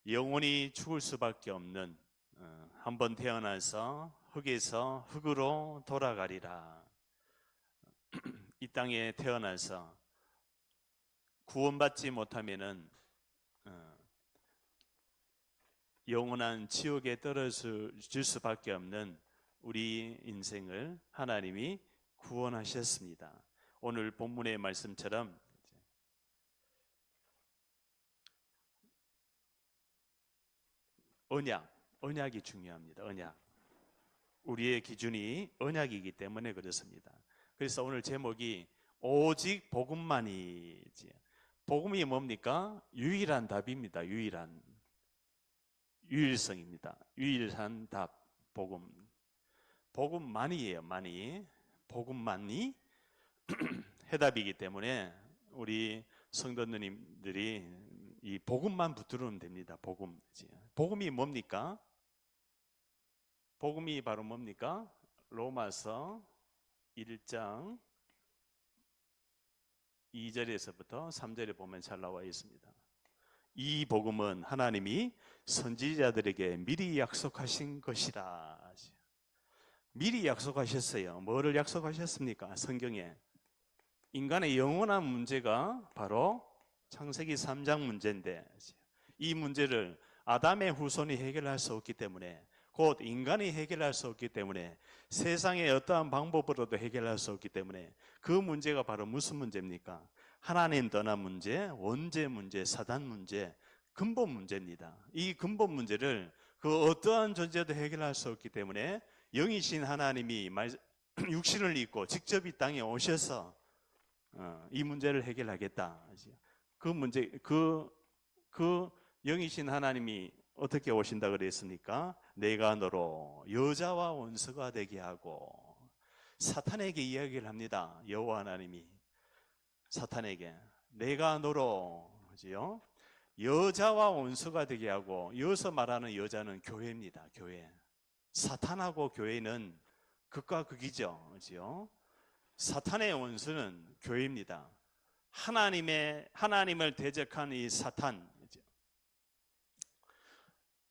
영원히 죽을 수밖에 없는 한번 태어나서 흙에서 흙으로 돌아가리라. 이 땅에 태어나서 구원받지 못하면은 영원한 지옥에 떨어질 수밖에 없는 우리 인생을 하나님이 구원하셨습니다. 오늘 본문의 말씀처럼 언약이 중요합니다. 언약. 우리의 기준이 언약이기 때문에 그렇습니다. 그래서 오늘 제목이 오직 복음만이지. 복음이 뭡니까? 유일한 답입니다. 유일성입니다. 유일한 답, 복음. 복음만이에요. 복음만이 해답이기 때문에 우리 성도님들이 이 복음만 붙들으면 됩니다. 복음이 뭡니까? 복음이 바로 뭡니까? 로마서 1장 2절에서부터 3절에 보면 잘 나와 있습니다. 이 복음은 하나님이 선지자들에게 미리 약속하신 것이라. 미리 약속하셨어요. 뭐를 약속하셨습니까? 성경에 인간의 영원한 문제가 바로 창세기 3장 문제인데, 이 문제를 아담의 후손이 해결할 수 없기 때문에, 곧 인간이 해결할 수 없기 때문에, 세상의 어떠한 방법으로도 해결할 수 없기 때문에, 그 문제가 바로 무슨 문제입니까? 하나님 떠난 문제, 원죄 문제, 사단 문제, 근본 문제입니다. 이 근본 문제를 그 어떠한 존재도 해결할 수 없기 때문에 영이신 하나님이 육신을 입고 직접 이 땅에 오셔서 이 문제를 해결하겠다. 그 문제, 그 영이신 하나님이 어떻게 오신다 그랬습니까? 내가 너로 여자와 원수가 되게 하고, 사탄에게 이야기를 합니다. 여호와 하나님이 사탄에게 내가 너로, 그죠? 여자와 원수가 되게 하고, 여기서 말하는 여자는 교회입니다. 교회. 사탄하고 교회는 극과 극이죠. 그죠? 사탄의 원수는 교회입니다. 하나님을 대적한 이 사탄,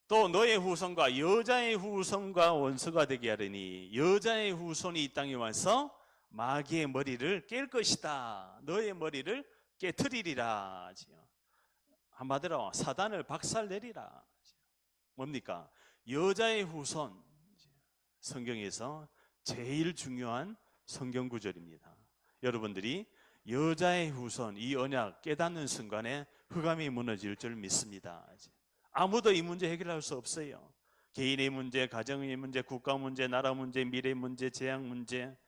또 너의 후손과 여자의 후손과 원수가 되게 하려니 여자의 후손이 이 땅에 와서 마귀의 머리를 깰 것이다. 너의 머리를 깨트리리라. 한마디로 사단을 박살내리라. 뭡니까? 여자의 후손. 성경에서 제일 중요한 성경 구절입니다. 여러분들이 여자의 후손, 이 언약 깨닫는 순간에 흑암이 무너질 줄 믿습니다. 아무도 이 문제 해결할 수 없어요. 개인의 문제, 가정의 문제, 국가 문제, 나라 문제, 미래 문제, 재앙 문제,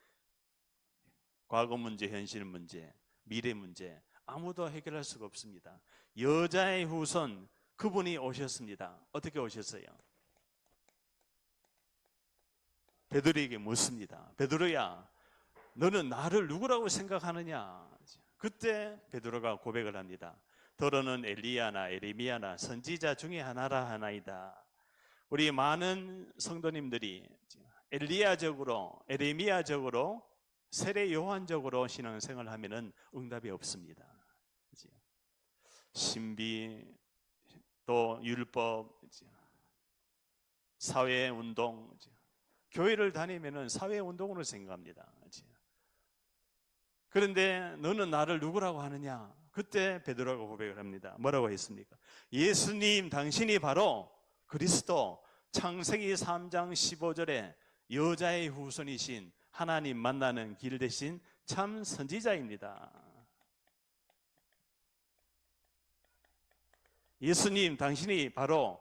과거 문제, 현실 문제, 미래 문제, 아무도 해결할 수가 없습니다. 여자의 후손, 그분이 오셨습니다. 어떻게 오셨어요? 베드로에게 묻습니다. 베드로야, 너는 나를 누구라고 생각하느냐? 그때 베드로가 고백을 합니다. 더러는 엘리야나 에레미야나 선지자 중에 하나라 하나이다. 우리 많은 성도님들이 엘리야적으로, 에레미야적으로, 세례 요한적으로 신앙생활을 하면은 응답이 없습니다. 신비, 또 율법, 사회운동, 교회를 다니면은 사회운동으로 생각합니다. 그런데 너는 나를 누구라고 하느냐? 그때 베드로가 고백을 합니다. 뭐라고 했습니까? 예수님, 당신이 바로 그리스도, 창세기 3장 15절에 여자의 후손이신 하나님 만나는 길 대신 참 선지자입니다. 예수님, 당신이 바로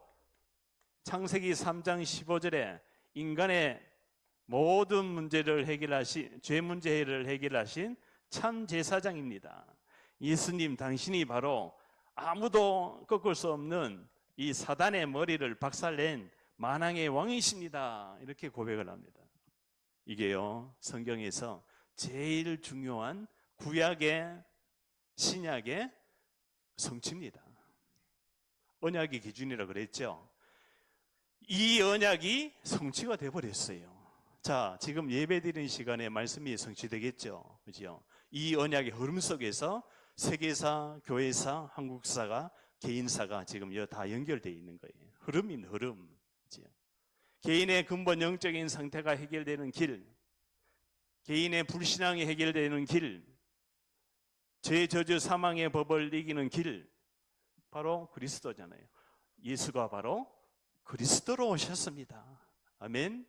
창세기 3장 15절에 인간의 모든 문제를 해결하신, 죄 문제를 해결하신 참 제사장입니다. 예수님, 당신이 바로 아무도 꺾을 수 없는 이 사단의 머리를 박살낸 만왕의 왕이십니다. 이렇게 고백을 합니다. 이게요, 성경에서 제일 중요한 구약의, 신약의 성취입니다. 언약의 기준이라고 그랬죠. 이 언약이 성취가 되어버렸어요. 자, 지금 예배드리는 시간에 말씀이 성취되겠죠. 그죠? 이 언약의 흐름 속에서 세계사, 교회사, 한국사가 개인사가 지금 다 연결되어 있는 거예요. 흐름인 흐름. 그죠? 개인의 근본 영적인 상태가 해결되는 길, 개인의 불신앙이 해결되는 길, 죄, 저주, 사망의 법을 이기는 길, 바로 그리스도잖아요. 예수가 바로 그리스도로 오셨습니다. 아멘.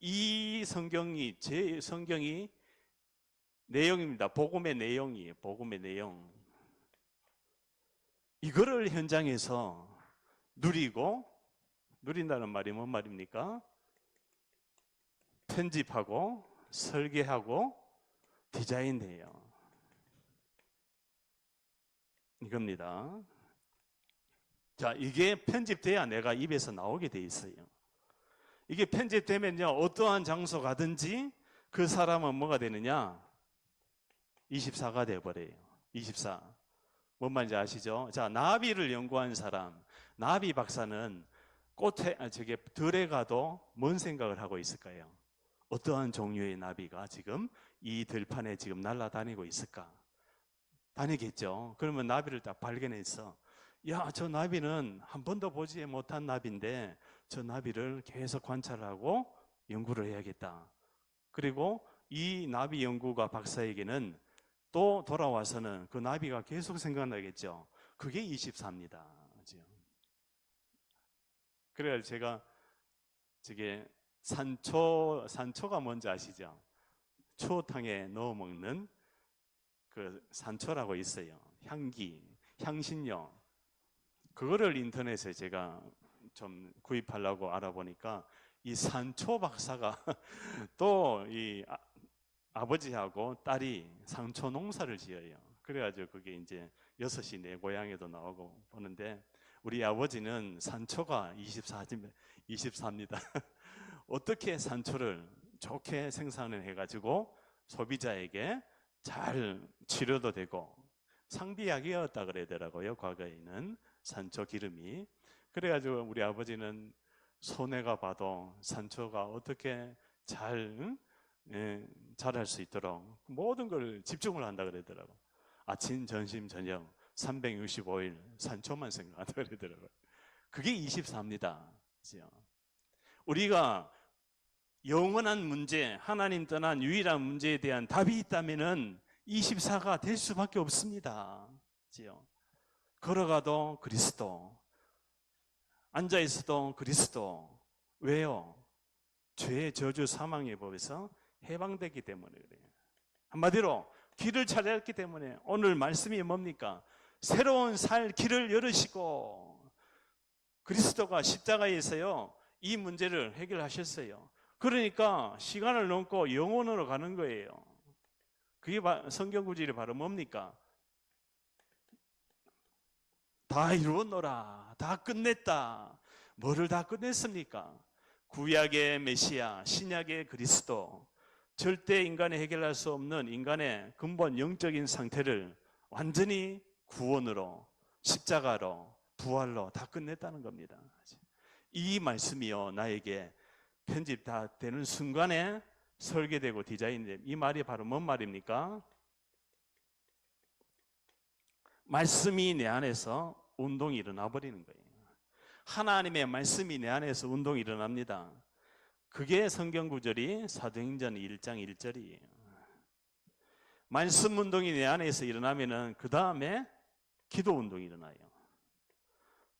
이 성경이 제 성경이 내용입니다. 복음의 내용이에요. 복음의 내용. 이거를 현장에서 누린다는 말이 뭔 말입니까? 편집하고 설계하고 디자인해요. 이겁니다. 자, 이게 편집돼야 내가 입에서 나오게 돼 있어요. 이게 편집되면요, 어떠한 장소 가든지 그 사람은 뭐가 되느냐? 24가 돼버려요. 24. 뭔 말인지 아시죠? 자, 나비를 연구한 사람, 나비 박사는 들에 가도 뭔 생각을 하고 있을까요? 어떠한 종류의 나비가 지금 이 들판에 지금 날아다니고 있을까? 다니겠죠. 그러면 나비를 딱 발견해서, 야, 저 나비는 한 번도 보지 못한 나비인데 저 나비를 계속 관찰하고 연구를 해야겠다. 그리고 이 나비 연구가 박사에게는 또 돌아와서는 그 나비가 계속 생각나겠죠. 그게 24입니다. 그래서 제가 저게 산초가 뭔지 아시죠? 추어탕에 넣어 먹는 그 산초라고 있어요. 향신료. 그거를 인터넷에 제가 좀 구입하려고 알아보니까 이 산초 박사가 또 이 아버지하고 딸이 산초 농사를 지어요. 그래가지고 그게 이제 6시 내 고향에도 나오고 보는데, 우리 아버지는 산초가 24입니다. 어떻게 산초를 좋게 생산을 해가지고 소비자에게 잘 치료도 되고 상비약이었다 그러더라고요. 과거에는 산초 기름이. 그래가지고 우리 아버지는 손해가 봐도 산초가 어떻게 잘할 수 있도록 모든 걸 집중을 한다 그러더라고요. 아침, 점심, 저녁 365일 산초만 생각한다 그러더라고요. 그게 24입니다. 우리가 영원한 문제, 하나님 떠난 유일한 문제에 대한 답이 있다면은 24가 될 수밖에 없습니다. 걸어가도 그리스도, 앉아있어도 그리스도. 왜요? 죄, 저주, 사망의 법에서 해방되기 때문에 그래요. 한마디로 길을 찾았기 때문에 오늘 말씀이 뭡니까? 새로운 살 길을 열으시고, 그리스도가 십자가에서요 이 문제를 해결하셨어요. 그러니까 시간을 넘고 영원으로 가는 거예요. 그게 성경 구절이 바로 뭡니까? 다 이루었노라. 다 끝냈다. 뭐를 다 끝냈습니까? 구약의 메시아, 신약의 그리스도, 절대 인간이 해결할 수 없는 인간의 근본 영적인 상태를 완전히 구원으로, 십자가로, 부활로 다 끝냈다는 겁니다. 이 말씀이요, 나에게 편집 다 되는 순간에 설계되고 디자인된 이 말이 바로 뭔 말입니까? 말씀이 내 안에서 운동이 일어나 버리는 거예요. 하나님의 말씀이 내 안에서 운동이 일어납니다. 그게 성경 구절이 사도행전 1장 1절이에요. 말씀 운동이 내 안에서 일어나면은 그 다음에 기도 운동이 일어나요.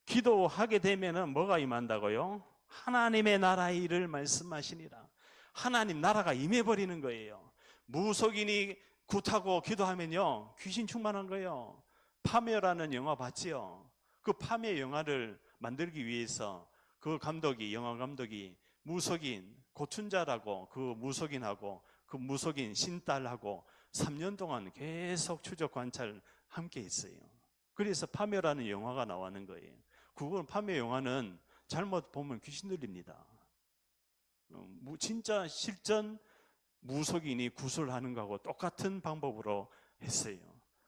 기도하게 되면은 뭐가 임한다고요? 하나님의 나라의 일을 말씀하시니라. 하나님 나라가 임해버리는 거예요. 무속인이 굿하고 기도하면요 귀신 충만한 거예요. 파묘라는 영화 봤지요? 그 파묘 영화를 만들기 위해서 그 영화 감독이 무속인 고춘자라고 그 무속인하고 그 무속인 신딸하고 3년 동안 계속 추적 관찰 함께 했어요. 그래서 파묘라는 영화가 나오는 거예요. 그건 파묘 영화는 잘못 보면 귀신 들립니다. 진짜 실전 무속인이 구술하는 거하고 똑같은 방법으로 했어요.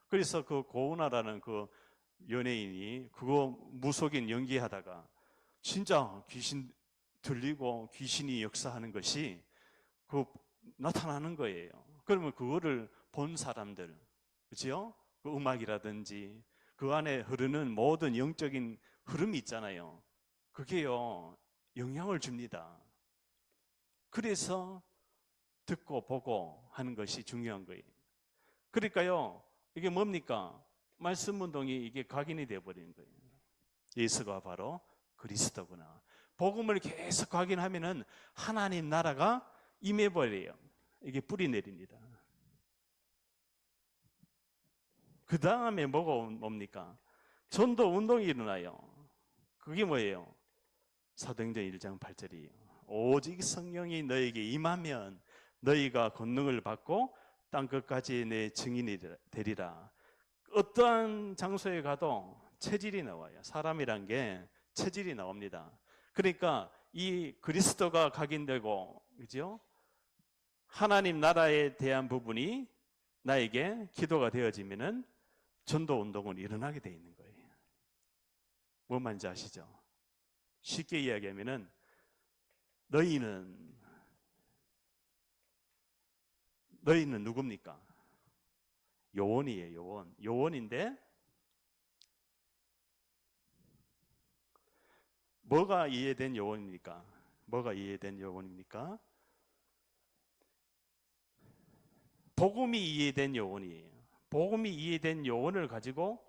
그래서 그 고은아라는 그 연예인이 그거 무속인 연기하다가 진짜 귀신 들리고 귀신이 역사하는 것이 나타나는 거예요. 그러면 그거를 본 사람들, 그죠? 그 음악이라든지 그 안에 흐르는 모든 영적인 흐름이 있잖아요. 그게요, 영향을 줍니다. 그래서 듣고 보고 하는 것이 중요한 거예요. 그러니까요, 이게 뭡니까? 말씀 운동이 이게 각인이 되어버리는 거예요. 예수가 바로 그리스도구나. 복음을 계속 각인하면은 하나님 나라가 임해버려요. 이게 뿌리 내립니다. 그 다음에 뭐가 뭡니까? 전도 운동이 일어나요. 그게 뭐예요? 사도행전 1장 8절이에요. 오직 성령이 너에게 임하면 너희가 권능을 받고 땅 끝까지 내 증인이 되리라. 어떠한 장소에 가도 체질이 나와요. 사람이란 게 체질이 나옵니다. 그러니까 이 그리스도가 각인되고, 그죠? 하나님 나라에 대한 부분이 나에게 기도가 되어지면은 전도 운동은 일어나게 돼 있는 거예요. 뭔 말인지 아시죠? 쉽게 이야기하면은 너희는 누굽니까? 요원이에요. 요원. 요원인데 뭐가 이해된 요원입니까? 뭐가 이해된 요원입니까? 복음이 이해된 요원이에요. 복음이 이해된 요원을 가지고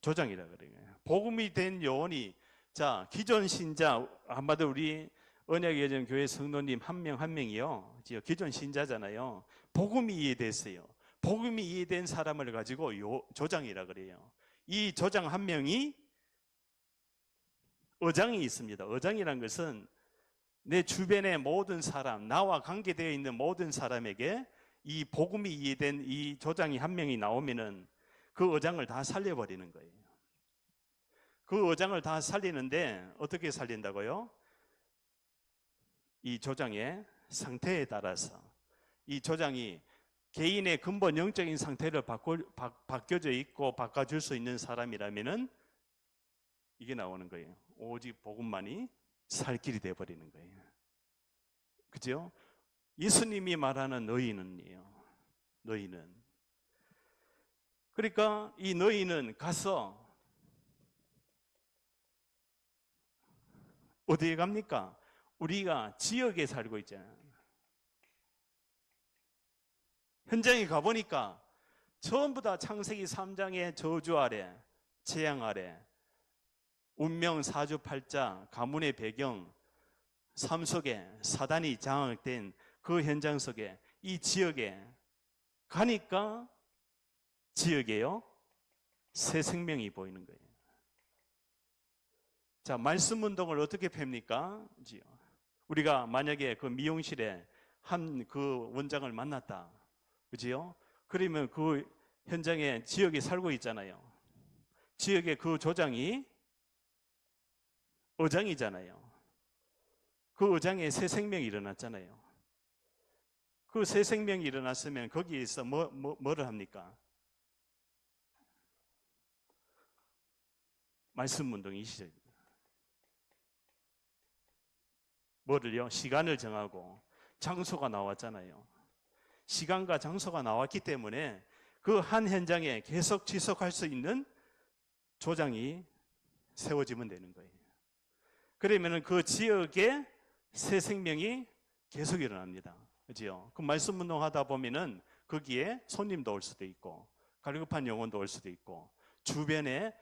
조장이라 그래요. 복음이 된 요원이, 자, 기존 신자, 한마디로 우리 언약의 여정 교회 성도님 한 명 한 명이요, 기존 신자잖아요. 복음이 이해됐어요. 복음이 이해된 사람을 가지고 조장이라 그래요. 이 조장 한 명이 의장이 있습니다. 의장이란 것은 내 주변의 모든 사람, 나와 관계되어 있는 모든 사람에게 이 복음이 이해된 이 조장이 한 명이 나오면은 그 의장을 다 살려버리는 거예요. 그 의장을 다 살리는데 어떻게 살린다고요? 이 조장의 상태에 따라서, 이 조장이 개인의 근본 영적인 상태를 바뀌어져 있고 바꿔줄 수 있는 사람이라면은 이게 나오는 거예요. 오직 복음만이 살 길이 되어버리는 거예요. 그죠? 예수님이 말하는 너희는요. 너희는. 그러니까 이 너희는 가서 어디에 갑니까? 우리가 지역에 살고 있잖아요. 현장에 가보니까 전부 다 창세기 3장의 저주 아래, 재앙 아래, 운명 사주팔자, 가문의 배경, 삶 속에 사단이 장악된 그 현장 속에 이 지역에 가니까 지역에요, 새 생명이 보이는 거예요. 자, 말씀 운동을 어떻게 팹니까? 우리가 만약에 그 미용실에 한 그 원장을 만났다, 그지요? 그러면 그 현장에 지역에 살고 있잖아요. 지역에 그 조장이 의장이잖아요. 그 의장에 새 생명이 일어났잖아요. 그 새 생명이 일어났으면 거기에서 뭐를 합니까? 말씀 운동이시죠. 뭐를요? 시간을 정하고 장소가 나왔잖아요. 시간과 장소가 나왔기 때문에 그 한 현장에 계속 지속할 수 있는 조장이 세워지면 되는 거예요. 그러면 그 지역에 새 생명이 계속 일어납니다. 그죠? 그 말씀 운동 하다 보면은 거기에 손님도 올 수도 있고 갈급한 영혼도 올 수도 있고, 주변에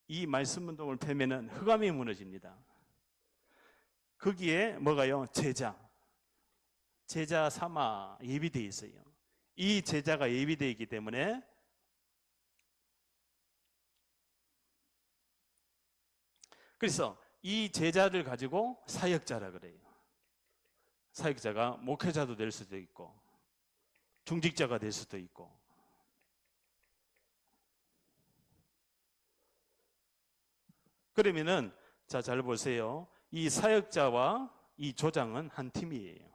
이 말씀 운동을 펴면은 흑암이 무너집니다. 거기에 뭐가요? 제자 삼아 예비되어 있어요. 이 제자가 예비되어 있기 때문에 그래서 이 제자를 가지고 사역자라 그래요. 사역자가 목회자도 될 수도 있고 중직자가 될 수도 있고. 그러면은 자, 잘 보세요. 이 사역자와 이 조장은 한 팀이에요.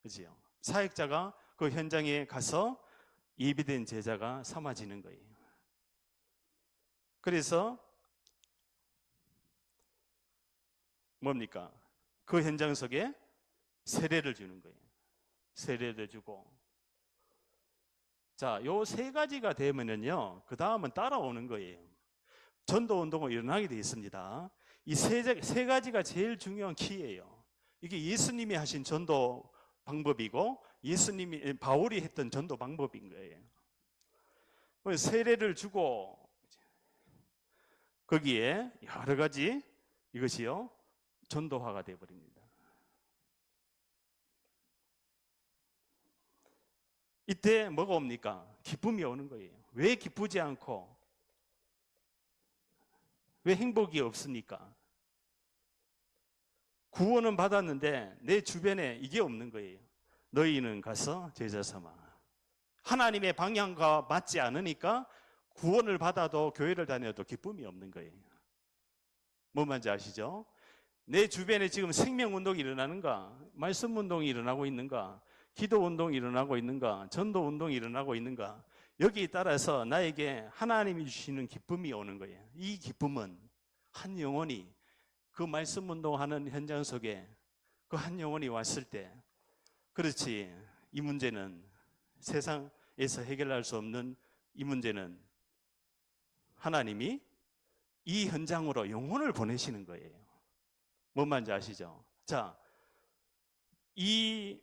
그죠? 사역자가 그 현장에 가서 예비된 제자가 삼아지는 거예요. 그래서 뭡니까? 그 현장 속에 세례를 주는 거예요. 세례를 주고 자, 요 세 가지가 되면은요, 그 다음은 따라오는 거예요. 전도 운동은 일어나게 되어 있습니다. 이 세 가지가 제일 중요한 키예요. 이게 예수님이 하신 전도 방법이고 바울이 했던 전도 방법인 거예요. 세례를 주고 거기에 여러 가지 이것이요 전도화가 되어 버립니다. 이때 뭐가 옵니까? 기쁨이 오는 거예요. 왜 기쁘지 않고 왜 행복이 없습니까? 구원은 받았는데 내 주변에 이게 없는 거예요. 너희는 가서 제자 삼아. 하나님의 방향과 맞지 않으니까 구원을 받아도 교회를 다녀도 기쁨이 없는 거예요. 뭔 말인지 아시죠? 내 주변에 지금 생명운동이 일어나는가? 말씀운동이 일어나고 있는가? 기도운동이 일어나고 있는가? 전도운동이 일어나고 있는가? 여기에 따라서 나에게 하나님이 주시는 기쁨이 오는 거예요. 이 기쁨은 한 영혼이 그 말씀운동하는 현장 속에 그 한 영혼이 왔을 때, 그렇지, 이 문제는 세상에서 해결할 수 없는 이 문제는 하나님이 이 현장으로 영혼을 보내시는 거예요. 뭔 말인지 아시죠? 자, 이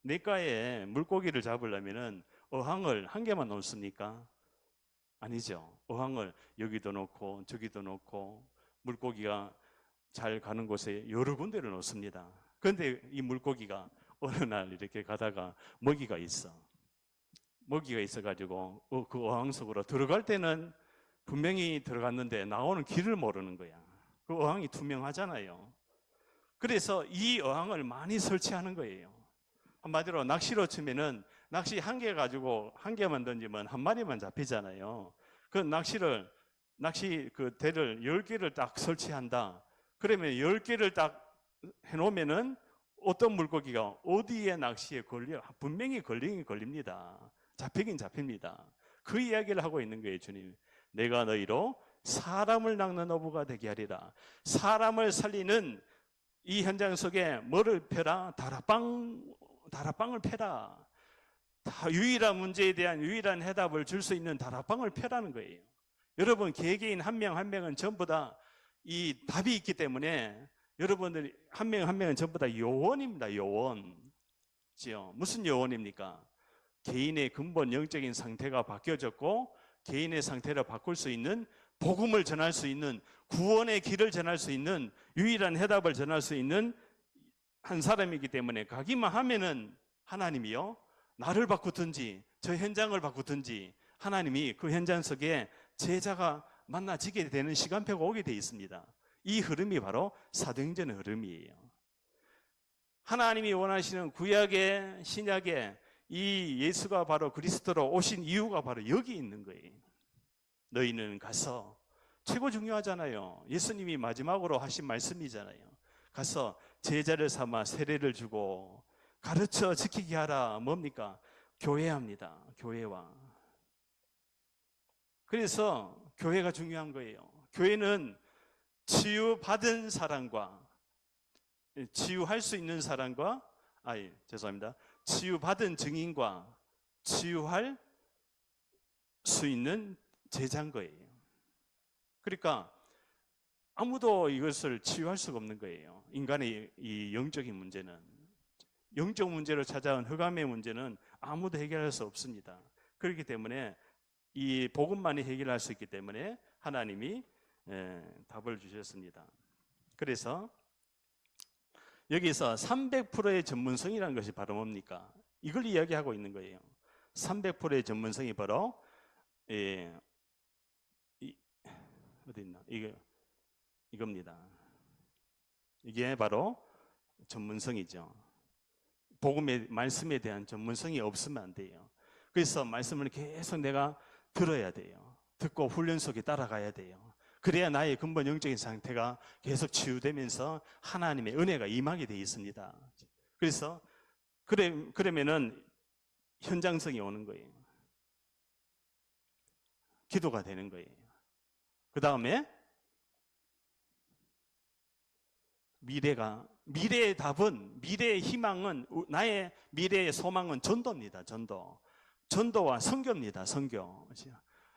냇가에 물고기를 잡으려면은 어항을 한 개만 놓습니까? 아니죠. 어항을 여기도 놓고 저기도 놓고 물고기가 잘 가는 곳에 여러 군데를 놓습니다. 그런데 이 물고기가 어느 날 이렇게 가다가 먹이가 있어가지고 그 어항 속으로 들어갈 때는 분명히 들어갔는데 나오는 길을 모르는 거야. 그 어항이 투명하잖아요. 그래서 이 어항을 많이 설치하는 거예요. 한마디로 낚시로 치면은 낚시 한 개 가지고 한 개만 던지면 한 마리만 잡히잖아요. 그 낚시 그 대를 10개를 딱 설치한다. 그러면 10개를 딱 해놓으면은 어떤 물고기가 어디에 낚시에 분명히 걸립니다. 잡히긴 잡힙니다. 그 이야기를 하고 있는 거예요, 주님. 내가 너희로 사람을 낚는 어부가 되게 하리라. 사람을 살리는 이 현장 속에 뭐를 펴라? 다락방을 펴라. 유일한 문제에 대한 유일한 해답을 줄 수 있는 다락방을 펴라는 거예요. 여러분, 개개인 한 명 한 명은 전부 다 이 답이 있기 때문에 여러분들 한 명 한 명은 전부 다 요원입니다. 요원. 무슨 요원입니까? 개인의 근본 영적인 상태가 바뀌어졌고 개인의 상태를 바꿀 수 있는, 복음을 전할 수 있는, 구원의 길을 전할 수 있는, 유일한 해답을 전할 수 있는 한 사람이기 때문에 가기만 하면은 하나님이요, 나를 바꾸든지 저 현장을 바꾸든지 하나님이 그 현장 속에 제자가 만나지게 되는 시간표가 오게 되어 있습니다. 이 흐름이 바로 사도행전의 흐름이에요. 하나님이 원하시는 구약의 신약의 이 예수가 바로 그리스도로 오신 이유가 바로 여기 있는 거예요. 너희는 가서, 최고 중요하잖아요. 예수님이 마지막으로 하신 말씀이잖아요. 가서 제자를 삼아 세례를 주고 가르쳐 지키게 하라. 뭡니까? 교회합니다. 교회와. 그래서 교회가 중요한 거예요. 교회는 치유받은 사람과, 치유할 수 있는 사람과, 치유받은 증인과 치유할 수 있는 제자인 거예요. 그러니까 아무도 이것을 치유할 수가 없는 거예요. 인간의 이 영적인 문제는, 영적 문제로 찾아온 흑암의 문제는 아무도 해결할 수 없습니다. 그렇기 때문에 이 복음만이 해결할 수 있기 때문에 하나님이 답을 주셨습니다. 그래서 여기서 300%의 전문성이라는 것이 바로 뭡니까? 이걸 이야기하고 있는 거예요. 300%의 전문성이 바로 어디 있나? 이겁니다. 이게 바로 전문성이죠. 복음의 말씀에 대한 전문성이 없으면 안 돼요. 그래서 말씀을 계속 내가 들어야 돼요. 듣고 훈련 속에 따라가야 돼요. 그래야 나의 근본 영적인 상태가 계속 치유되면서 하나님의 은혜가 임하게 되어 있습니다. 그래서 그러면은 현장성이 오는 거예요. 기도가 되는 거예요. 그 다음에 미래가 미래의 답은, 미래의 희망은, 나의 미래의 소망은 전도입니다. 전도와 선교입니다. 선교.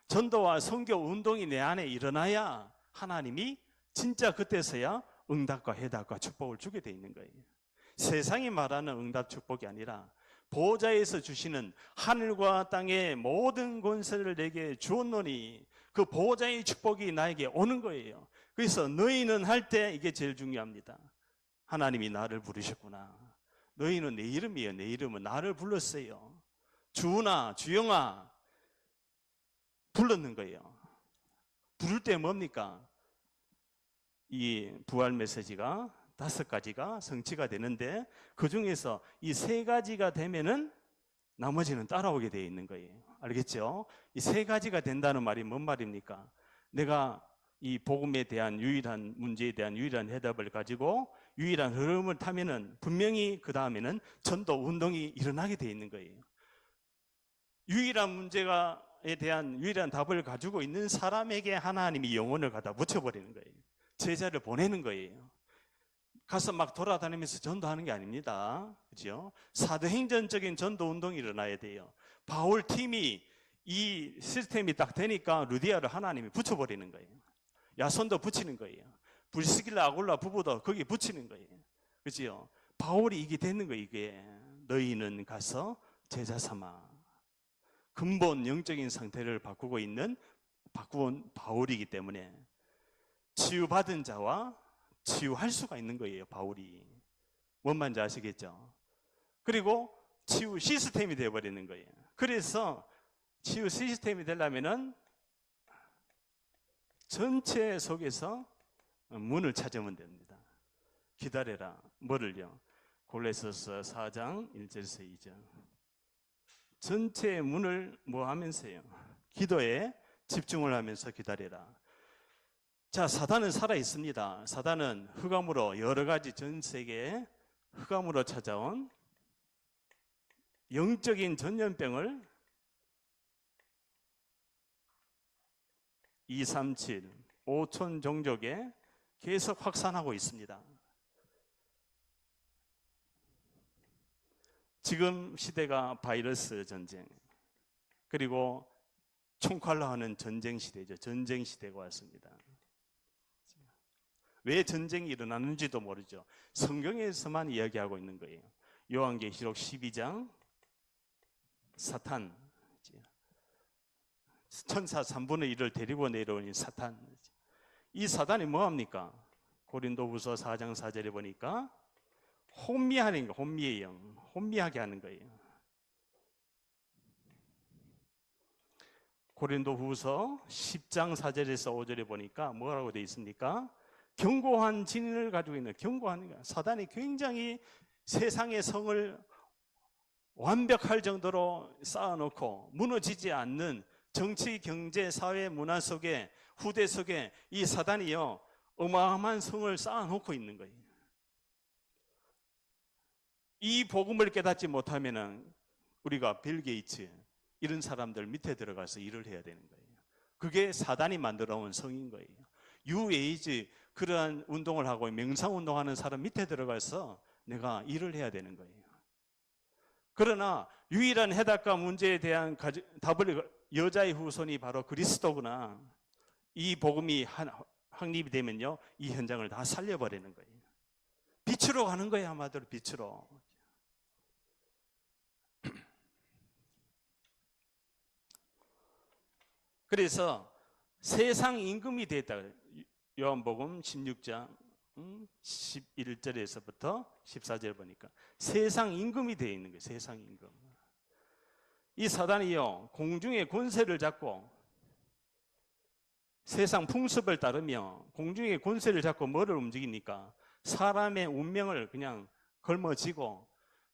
전도와 선교 운동이 내 안에 일어나야 하나님이 진짜 그때서야 응답과 해답과 축복을 주게 돼 있는 거예요. 세상이 말하는 응답 축복이 아니라 보좌에서 주시는 하늘과 땅의 모든 권세를 내게 주었노니 그 보좌의 축복이 나에게 오는 거예요. 그래서 너희는 할 때 이게 제일 중요합니다. 하나님이 나를 부르셨구나. 너희는 내 이름이에요. 내 이름은 나를 불렀어요. 주나 주영아 불렀는 거예요. 부를 때 뭡니까? 이 부활 메시지가 5가지가 성취가 되는데 그 중에서 이 3가지가 되면은 나머지는 따라오게 되어 있는 거예요. 알겠죠? 이 3가지가 된다는 말이 뭔 말입니까? 내가 이 복음에 대한 유일한 문제에 대한 유일한 해답을 가지고 유일한 흐름을 타면은 분명히 그 다음에는 전도 운동이 일어나게 되어 있는 거예요. 유일한 문제에 대한 유일한 답을 가지고 있는 사람에게 하나님이 영혼을 갖다 붙여버리는 거예요. 제자를 보내는 거예요. 가서 막 돌아다니면서 전도하는 게 아닙니다. 그죠? 사도행전적인 전도 운동이 일어나야 돼요. 바울 팀이 이 시스템이 딱 되니까 루디아를 하나님이 붙여버리는 거예요. 야손도 붙이는 거예요. 브리스길라 아굴라 부부도 거기 붙이는 거예요. 그죠? 바울이 이게 되는 거예요. 이게 너희는 가서 제자 삼아. 근본 영적인 상태를 바꾸온 바울이기 때문에 치유받은 자와 치유할 수가 있는 거예요. 바울이 뭔 말인지 아시겠죠? 그리고 치유 시스템이 되어버리는 거예요. 그래서 치유 시스템이 되려면은 전체 속에서 문을 찾으면 됩니다. 기다려라. 뭐를요? 골로새서 4장 1절에서 2절. 전체 문을 뭐 하면서요? 기도에 집중을 하면서 기다려라. 자, 사단은 살아 있습니다. 사단은 흑암으로 여러 가지 전 세계에 흑암으로 찾아온 영적인 전염병을 237, 5천 종족에 계속 확산하고 있습니다. 지금 시대가 바이러스 전쟁, 그리고 총칼로 하는 전쟁 시대죠. 전쟁 시대가 왔습니다. 왜 전쟁이 일어나는지도 모르죠. 성경에서만 이야기하고 있는 거예요. 요한계시록 12장 사탄, 천사 3분의 1을 데리고 내려오는 사탄. 이 사탄이 뭐합니까? 고린도후서 4장 4절에 보니까 혼미하는 거, 혼미의 영, 혼미하게 하는 거예요. 고린도후서 10장 4절에서 5절에 보니까 뭐라고 되어 있습니까? 견고한 진리를 가지고 있는, 견고한 거야. 사단이 굉장히 세상의 성을 완벽할 정도로 쌓아놓고 무너지지 않는 정치, 경제, 사회, 문화 속에, 후대 속에 이 사단이요 어마어마한 성을 쌓아놓고 있는 거예요. 이 복음을 깨닫지 못하면은 우리가 빌 게이츠 이런 사람들 밑에 들어가서 일을 해야 되는 거예요. 그게 사단이 만들어 온 성인 거예요. 뉴에이지 그러한 운동을 하고 명상운동하는 사람 밑에 들어가서 내가 일을 해야 되는 거예요. 그러나 유일한 해답과 문제에 대한 답을 여자의 후손이 바로 그리스도구나. 이 복음이 확립이 되면요 이 현장을 다 살려버리는 거예요. 빛으로 가는 거예요. 한마디로 빛으로. 그래서 세상 임금이 됐다. 요한복음 16장 11절에서부터 14절 보니까 세상 임금이 되어 있는 거예요. 세상 임금. 이 사단이요 공중의 권세를 잡고 세상 풍습을 따르며 공중의 권세를 잡고 뭐를 움직이니까 사람의 운명을 그냥 걸머쥐고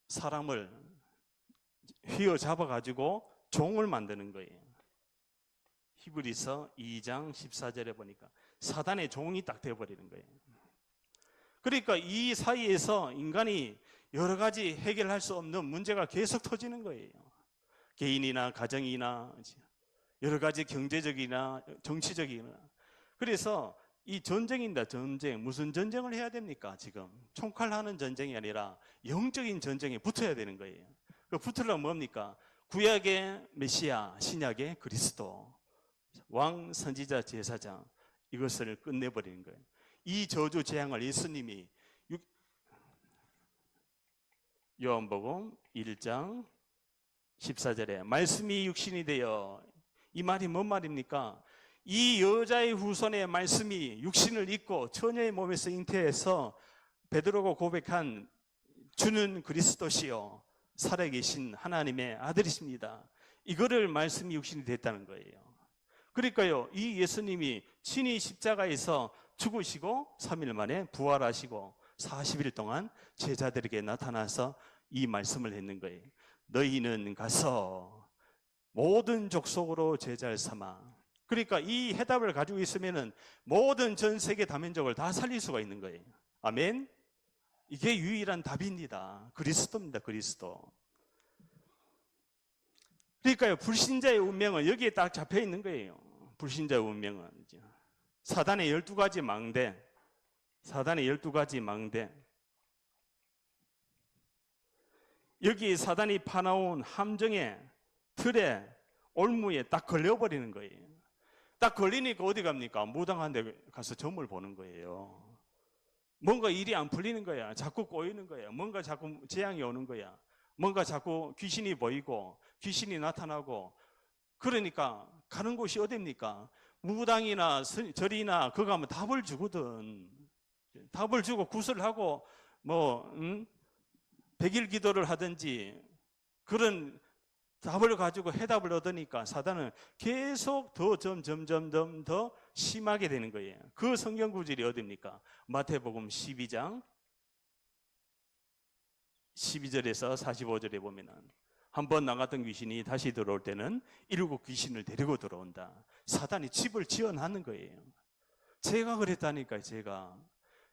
사람을 휘어잡아 가지고 종을 만드는 거예요. 히브리서 2장 14절에 보니까 사단의 종이 딱 되어버리는 거예요. 그러니까 이 사이에서 인간이 여러 가지 해결할 수 없는 문제가 계속 터지는 거예요. 개인이나 가정이나 여러 가지 경제적이나 정치적이나. 그래서 이 전쟁입니다. 전쟁. 무슨 전쟁을 해야 됩니까? 지금 총칼하는 전쟁이 아니라 영적인 전쟁에 붙어야 되는 거예요. 그 붙으려면 뭡니까? 구약의 메시아, 신약의 그리스도, 왕, 선지자, 제사장, 이것을 끝내버리는 거예요. 이 저주 재앙을 예수님이 요한복음 1장 14절에 말씀이 육신이 되어, 이 말이 뭔 말입니까? 이 여자의 후손의 말씀이 육신을 입고 처녀의 몸에서 잉태해서 베드로가 고백한 주는 그리스도시요 살아계신 하나님의 아들이십니다. 이거를 말씀이 육신이 됐다는 거예요. 그러니까요, 이 예수님이 친히 십자가에서 죽으시고 3일 만에 부활하시고 40일 동안 제자들에게 나타나서 이 말씀을 했는 거예요. 너희는 가서 모든 족속으로 제자를 삼아. 그러니까 이 해답을 가지고 있으면은 모든 전 세계 다민족을 다 살릴 수가 있는 거예요. 아멘. 이게 유일한 답입니다. 그리스도입니다. 그리스도. 그러니까요, 불신자의 운명은 여기에 딱 잡혀 있는 거예요. 불신자의 운명은 사단의 12가지 망대, 사단의 12가지 망대. 여기 사단이 파놓은 함정에, 틀에, 올무에 딱 걸려버리는 거예요. 딱 걸리니까 어디 갑니까? 무당한 데 가서 점을 보는 거예요. 뭔가 일이 안 풀리는 거야. 자꾸 꼬이는 거야. 뭔가 자꾸 재앙이 오는 거야. 뭔가 자꾸 귀신이 보이고 귀신이 나타나고. 그러니까 가는 곳이 어디입니까? 무당이나 절이나 그거 가면 답을 주거든. 답을 주고 구슬하고 백일 기도를 하든지 그런 답을 가지고 해답을 얻으니까 사단은 계속 더 점점 더 심하게 되는 거예요. 그 성경 구절이 어디입니까? 마태복음 12장 12절에서 45절에 보면은 한 번 나갔던 귀신이 다시 들어올 때는 7 귀신을 데리고 들어온다. 사단이 집을 지어놨는 거예요. 제가 그랬다니까요.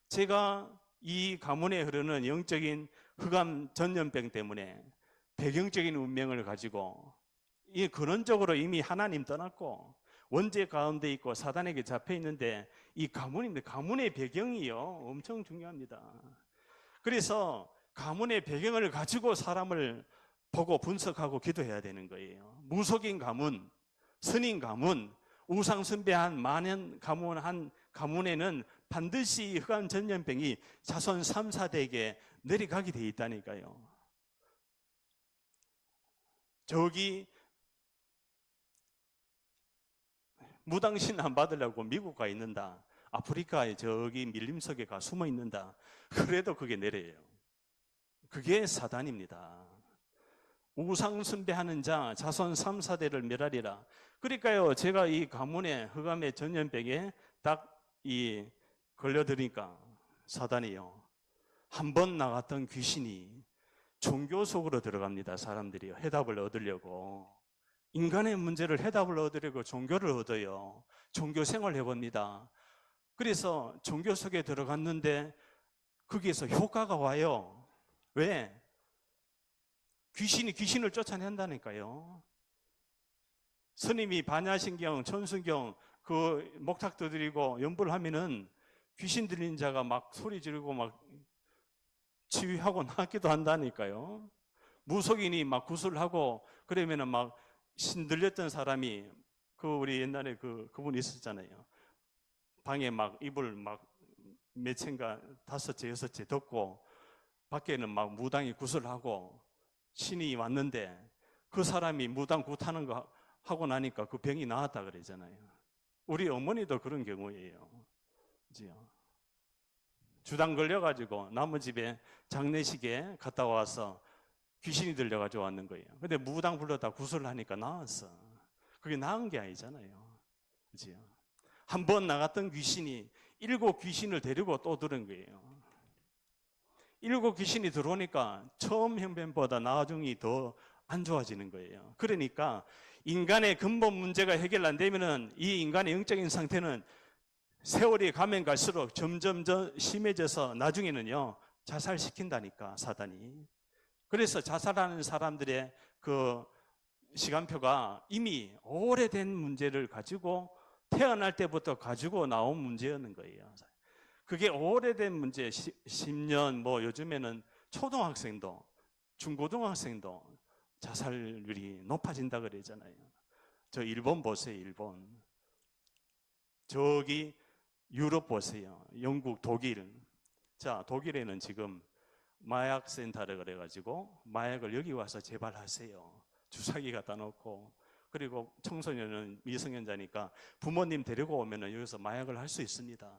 제가 이 가문에 흐르는 영적인 흑암 전염병 때문에 배경적인 운명을 가지고 이 근원적으로 이미 하나님 떠났고 원죄 가운데 있고 사단에게 잡혀 있는데 이 가문입니다. 가문의 배경이요 엄청 중요합니다. 그래서 가문의 배경을 가지고 사람을 보고 분석하고 기도해야 되는 거예요. 무속인 가문, 선인 가문, 우상 숭배한 만연 가문 한 가문에는 반드시 흑암 전염병이 자손 3, 4대에게 내려가게 돼 있다니까요. 저기 무당신 안 받으려고 미국 가 있는다. 아프리카에 저기 밀림석에 가 숨어 있는다. 그래도 그게 내려요. 그게 사단입니다. 우상 숭배하는 자 자손 3, 4대를 멸하리라. 그러니까요, 제가 이 가문의 흑암의 전염병에 딱 이 걸려드니까 사단이요, 한 번 나갔던 귀신이 종교 속으로 들어갑니다. 사람들이 해답을 얻으려고, 인간의 문제를 해답을 얻으려고 종교를 얻어요. 종교 생활을 해봅니다. 그래서 종교 속에 들어갔는데 거기에서 효과가 와요. 왜? 귀신이 귀신을 쫓아낸다니까요. 스님이 반야신경, 천순경 그 목탁 두드리고 연불 하면은 귀신 들린 자가 막 소리 지르고 막 치유하고 낫기도 한다니까요. 무속인이 막 구슬하고 그러면은 막 신들렸던 사람이, 우리 옛날에 그분 있었잖아요. 방에 막 이불 막 몇 채인가 5채 6채 덮고 밖에는 막 무당이 구슬하고 신이 왔는데 그 사람이 무당 굿하는 거 하고 나니까 그 병이 나았다 그러잖아요. 우리 어머니도 그런 경우예요. 그죠? 주당 걸려가지고 남의 집에 장례식에 갔다 와서 귀신이 들려가지고 왔는 거예요. 근데 무당 불러다 구슬을 하니까 나았어. 그게 나은 게 아니잖아요. 그죠? 한 번 나갔던 귀신이 7 귀신을 데리고 또 들은 거예요. 7 귀신이 들어오니까 처음 형편보다 나중이 더 안 좋아지는 거예요. 그러니까 인간의 근본 문제가 해결 안 되면은 이 인간의 영적인 상태는 세월이 가면 갈수록 점점 더 심해져서 나중에는요 자살시킨다니까, 사단이. 그래서 자살하는 사람들의 그 시간표가 이미 오래된 문제를 가지고 태어날 때부터 가지고 나온 문제였는 거예요. 그게 오래된 문제, 10년, 요즘에는 초등학생도, 중고등학생도 자살률이 높아진다 그러잖아요. 저 일본 보세요, 일본. 저기 유럽 보세요. 영국, 독일. 자, 독일에는 지금 마약센터를 그래가지고 마약을 여기 와서 재발하세요. 주사기 갖다 놓고. 그리고 청소년은 미성년자니까 부모님 데리고 오면은 여기서 마약을 할 수 있습니다.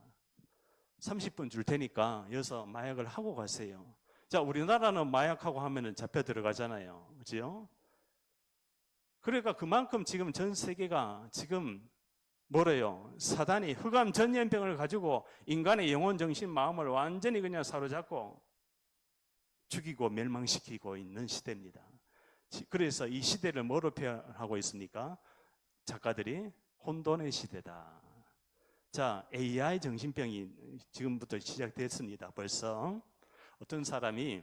30분 줄 테니까 여기서 마약을 하고 가세요. 자, 우리나라는 마약하고 하면은 잡혀 들어가잖아요. 그죠? 그러니까 그만큼 지금 전 세계가 지금 뭐래요? 사단이 흑암 전염병을 가지고 인간의 영혼, 정신, 마음을 완전히 그냥 사로잡고 죽이고 멸망시키고 있는 시대입니다. 그래서 이 시대를 뭐로 표현하고 있습니까? 작가들이 혼돈의 시대다. 자, AI 정신병이 지금부터 시작됐습니다. 벌써 어떤 사람이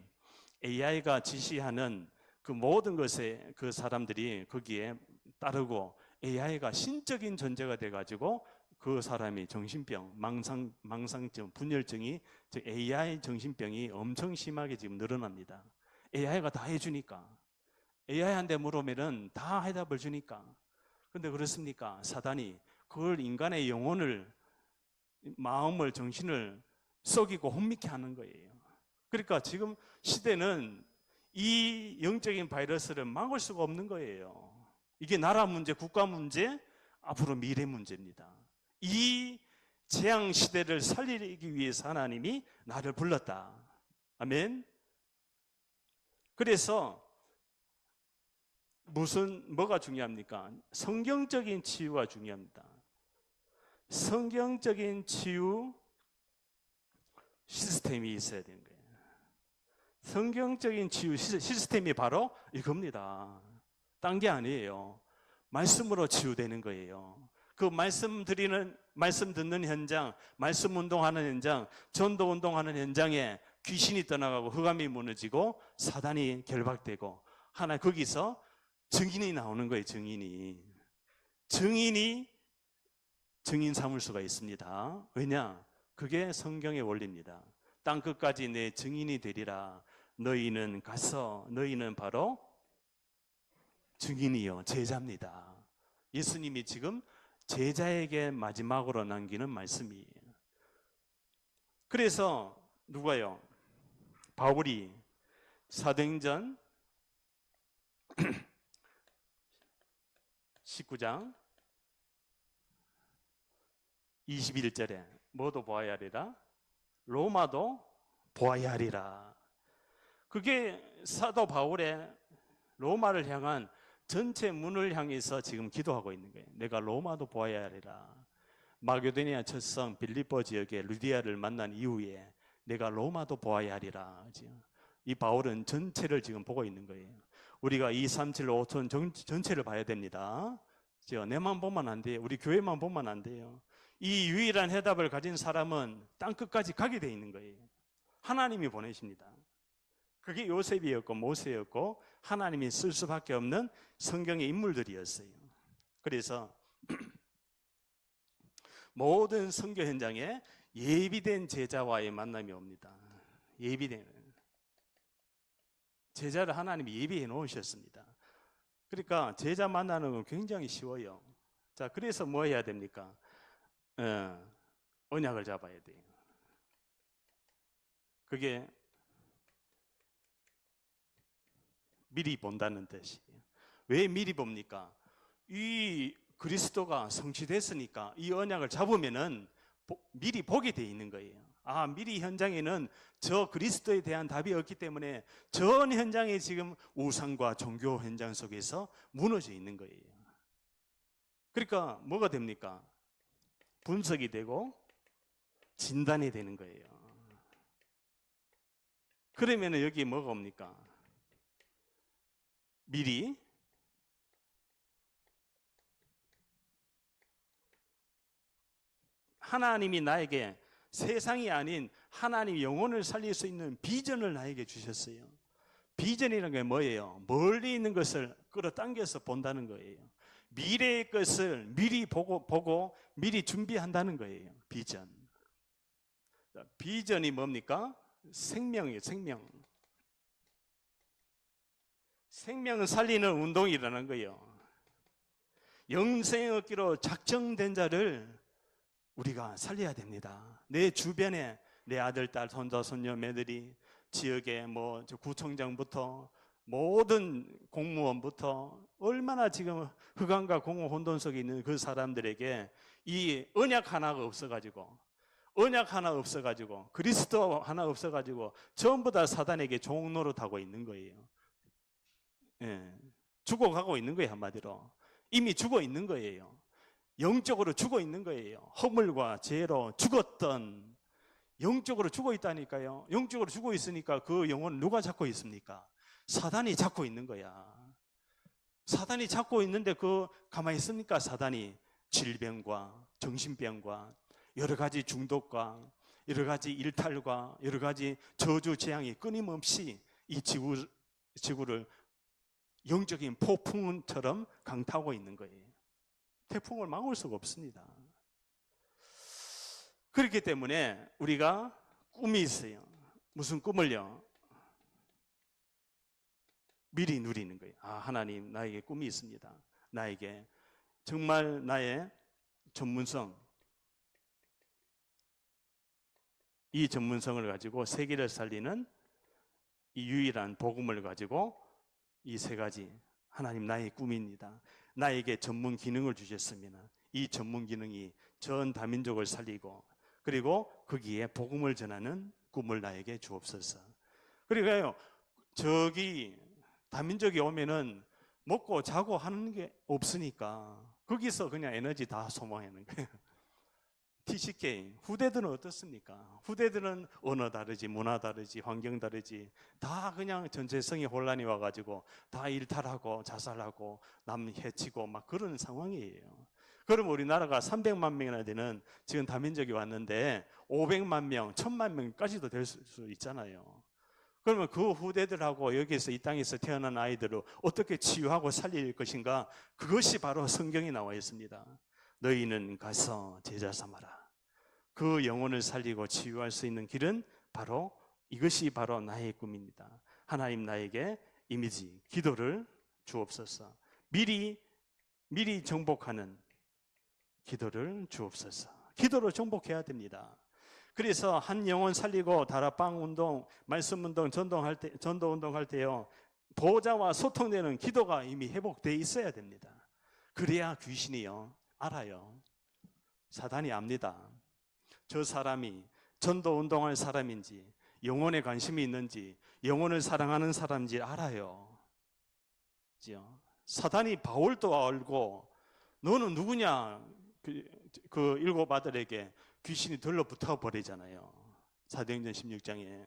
AI가 지시하는 그 모든 것에 그 사람들이 거기에 따르고 AI가 신적인 존재가 돼가지고 그 사람이 정신병, 망상증, 분열증이 AI 정신병이 엄청 심하게 지금 늘어납니다. AI가 다 해주니까. AI한테 물으면은 다 해답을 주니까. 그런데 그렇습니까? 사단이 그걸 인간의 영혼을, 마음을, 정신을 썩이고 혼미케 하는 거예요. 그러니까 지금 시대는 이 영적인 바이러스를 막을 수가 없는 거예요. 이게 나라 문제, 국가 문제, 앞으로 미래 문제입니다. 이 재앙 시대를 살리기 위해서 하나님이 나를 불렀다. 아멘. 그래서 뭐가 중요합니까? 성경적인 치유가 중요합니다. 성경적인 치유 시스템이 있어야 되는 거예요. 성경적인 치유 시스템이 바로 이겁니다. 딴 게 아니에요. 말씀으로 치유되는 거예요. 그 말씀 듣는 현장, 말씀 운동하는 현장, 전도 운동하는 현장에 귀신이 떠나가고 흑암이 무너지고 사단이 결박되고 거기서 증인이 나오는 거예요. 증인이 증인 삼을 수가 있습니다. 왜냐? 그게 성경의 원리입니다. 땅 끝까지 내 증인이 되리라. 너희는 가서 너희는 바로 증인이요 제자입니다. 예수님이 지금 제자에게 마지막으로 남기는 말씀이에요. 그래서 누가요? 바울이 사도행전 19장 21절에 뭐도 보아야 하리라, 로마도 보아야 하리라. 그게 사도 바울의 로마를 향한 전체 문을 향해서 지금 기도하고 있는 거예요. 내가 로마도 보아야 하리라. 마게도니아 첫성 빌립보 지역의 루디아를 만난 이후에 내가 로마도 보아야 하리라. 이 바울은 전체를 지금 보고 있는 거예요. 우리가 2, 3, 7, 5천 전체를 봐야 됩니다. 내만 보면 안 돼요. 우리 교회만 보면 안 돼요. 이 유일한 해답을 가진 사람은 땅끝까지 가게 돼 있는 거예요. 하나님이 보내십니다. 그게 요셉이었고 모세였고 하나님이 쓸 수밖에 없는 성경의 인물들이었어요. 그래서 모든 선교 현장에 예비된 제자와의 만남이 옵니다. 예비된 제자를 하나님이 예비해 놓으셨습니다. 그러니까 제자 만나는 건 굉장히 쉬워요. 자, 그래서 뭐 해야 됩니까? 언약을 잡아야 돼요. 그게 미리 본다는 뜻이에요. 왜 미리 봅니까? 이 그리스도가 성취됐으니까 이 언약을 잡으면은 미리 보게 돼 있는 거예요. 미리 현장에는 저 그리스도에 대한 답이 없기 때문에 전 현장에 지금 우상과 종교 현장 속에서 무너져 있는 거예요. 그러니까 뭐가 됩니까? 분석이 되고 진단이 되는 거예요. 그러면 여기 뭐가 옵니까? 미리 하나님이 나에게 세상이 아닌 하나님 영혼을 살릴 수 있는 비전을 나에게 주셨어요. 비전이라는 게 뭐예요? 멀리 있는 것을 끌어당겨서 본다는 거예요. 미래의 것을 미리 보고 미리 준비한다는 거예요. 비전. 비전이 뭡니까? 생명이에요. 생명. 생명을 살리는 운동이라는 거예요. 영생 얻기로 작정된 자를 우리가 살려야 됩니다. 내 주변에 내 아들, 딸, 손자, 손녀, 매들이, 지역의 구청장부터 모든 공무원부터 얼마나 지금 흑암과 공허 혼돈 속에 있는 그 사람들에게 이 언약 하나가 없어가지고, 그리스도 하나 없어가지고 전부 다 사단에게 종노릇하고 있는 거예요. 예, 죽어가고 있는 거예요. 한마디로 이미 죽어 있는 거예요. 영적으로 죽어 있는 거예요. 허물과 죄로 죽었던, 영적으로 죽어 있다니까요. 영적으로 죽어 있으니까 그 영혼을 누가 잡고 있습니까? 사단이 잡고 있는 거야. 사단이 잡고 있는데 가만히 있습니까? 사단이 질병과 정신병과 여러 가지 중독과 여러 가지 일탈과 여러 가지 저주 재앙이 끊임없이 이 지구를 영적인 폭풍처럼 강타하고 있는 거예요. 태풍을 막을 수가 없습니다. 그렇기 때문에 우리가 꿈이 있어요. 무슨 꿈을요? 미리 누리는 거예요. 하나님, 나에게 꿈이 있습니다. 나에게 정말 나의 전문성, 이 전문성을 가지고 세계를 살리는 이 유일한 복음을 가지고 이 세 가지, 하나님 나의 꿈입니다. 나에게 전문 기능을 주셨습니다. 이 전문 기능이 전 다민족을 살리고 그리고 거기에 복음을 전하는 꿈을 나에게 주옵소서. 그러니까요, 저기 다민족이 오면은 먹고 자고 하는 게 없으니까 거기서 그냥 에너지 다 소모하는 거예요. TCK 후대들은 어떻습니까? 후대들은 언어 다르지, 문화 다르지, 환경 다르지, 다 그냥 전체성이 혼란이 와가지고 다 일탈하고 자살하고 남 해치고 막 그런 상황이에요. 그럼 우리나라가 300만 명이나 되는 지금 다민족이 왔는데 500만 명, 1000만 명까지도 될 수 있잖아요. 그러면 그 후대들하고 여기서 이 땅에서 태어난 아이들을 어떻게 치유하고 살릴 것인가? 그것이 바로 성경에 나와 있습니다. 너희는 가서 제자 삼아라. 그 영혼을 살리고 치유할 수 있는 길은 바로 이것이 바로 나의 꿈입니다. 하나님 나에게 이미지, 기도를 주옵소서. 미리 정복하는 기도를 주옵소서. 기도로 정복해야 됩니다. 그래서 한 영혼 살리고 다락방 운동, 말씀 운동, 전도 운동할 때요, 보호자와 소통되는 기도가 이미 회복되어 있어야 됩니다. 그래야 귀신이요 알아요. 사단이 압니다. 저 사람이 전도 운동할 사람인지, 영혼에 관심이 있는지, 영혼을 사랑하는 사람인지 알아요. 사단이 바울도 알고, 너는 누구냐? 그 일곱 아들에게 귀신이 들러붙어 버리잖아요. 사도행전 16장에.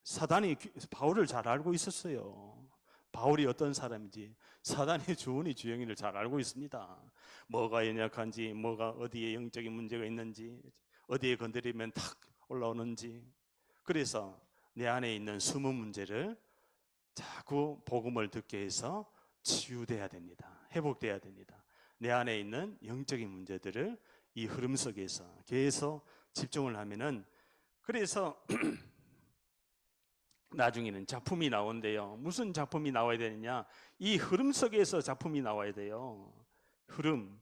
사단이 바울을 잘 알고 있었어요. 바울이 어떤 사람인지, 사단의 주원이 주영이를 잘 알고 있습니다. 뭐가 연약한지, 뭐가 어디에 영적인 문제가 있는지, 어디에 건드리면 탁 올라오는지. 그래서 내 안에 있는 숨은 문제를 자꾸 복음을 듣게 해서 치유돼야 됩니다. 회복돼야 됩니다. 내 안에 있는 영적인 문제들을 이 흐름 속에서 계속 집중을 하면은, 그래서 나중에는 작품이 나온대요. 무슨 작품이 나와야 되느냐? 이 흐름 속에서 작품이 나와야 돼요. 흐름.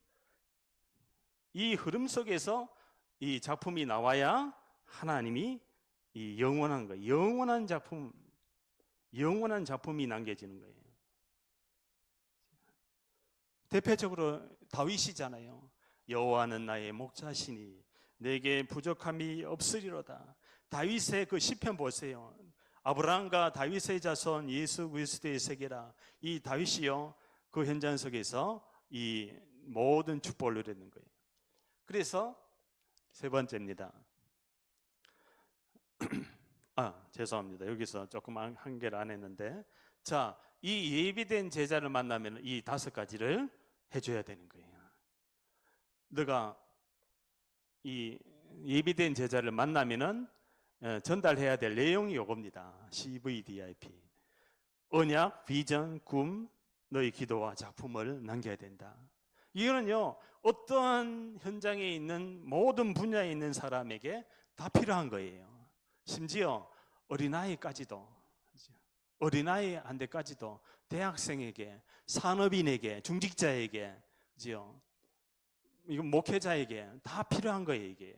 이 흐름 속에서 이 작품이 나와야 하나님이 이 영원한 거, 영원한 작품이 남겨지는 거예요. 대표적으로 다윗이잖아요. 여호와는 나의 목자시니 내게 부족함이 없으리로다. 다윗의 그 시편 보세요. 아브라함과 다윗의 자손 예수 그리스도의 세계라. 이 다윗이요, 그 현장 속에서 이 모든 축복을 누리는 거예요. 그래서 세 번째입니다. 죄송합니다. 여기서 조금 한계를 안 했는데, 자, 이 예비된 제자를 만나면 이 5가지를 해줘야 되는 거예요. 너가 이 예비된 제자를 만나면은 전달해야 될 내용이 요겁니다. CVDIP. 언약, 비전, 꿈, 너희 기도와 작품을 남겨야 된다. 이거는요, 어떠한 현장에 있는 모든 분야에 있는 사람에게 다 필요한 거예요. 심지어 어린아이한테까지도 대학생에게, 산업인에게, 중직자에게, 이건 목회자에게 다 필요한 거예요, 이게요.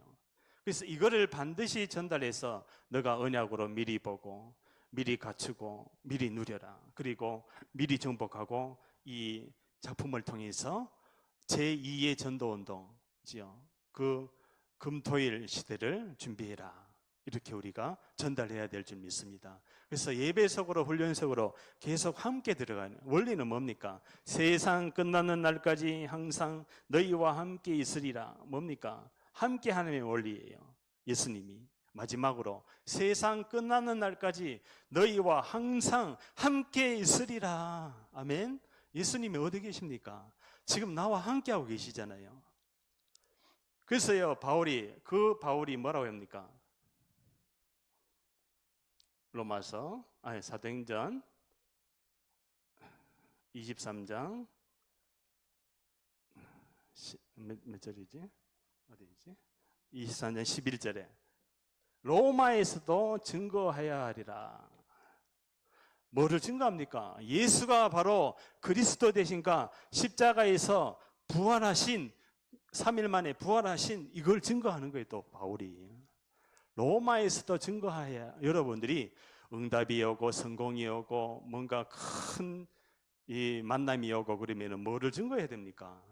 그래서 이거를 반드시 전달해서 너가 언약으로 미리 보고, 미리 갖추고, 미리 누려라. 그리고 미리 정복하고, 이 작품을 통해서 제2의 전도운동이지요. 그 금토일 시대를 준비해라. 이렇게 우리가 전달해야 될 줄 믿습니다. 그래서 예배석으로 훈련석으로 계속 함께 들어가는 원리는 뭡니까? 세상 끝나는 날까지 항상 너희와 함께 있으리라. 뭡니까? 함께 하나님의 원리예요. 예수님이 마지막으로 세상 끝나는 날까지 너희와 항상 함께 있으리라. 아멘. 예수님이 어디 계십니까? 지금 나와 함께 하고 계시잖아요. 그래서요, 바울이 뭐라고 합니까? 사도행전 23장 몇 절이지? 어디지? 23장 11절에 로마에서도 증거하여야 하리라. 뭐를 증거합니까? 예수가 바로 그리스도 되신가, 십자가에서 부활하신, 3일 만에 부활하신, 이걸 증거하는 거예요. 또 바울이 로마에서도 증거하여 여러분들이 응답이 오고 성공이 오고 뭔가 큰 이 만남이 오고 그러면 뭐를 증거해야 됩니까?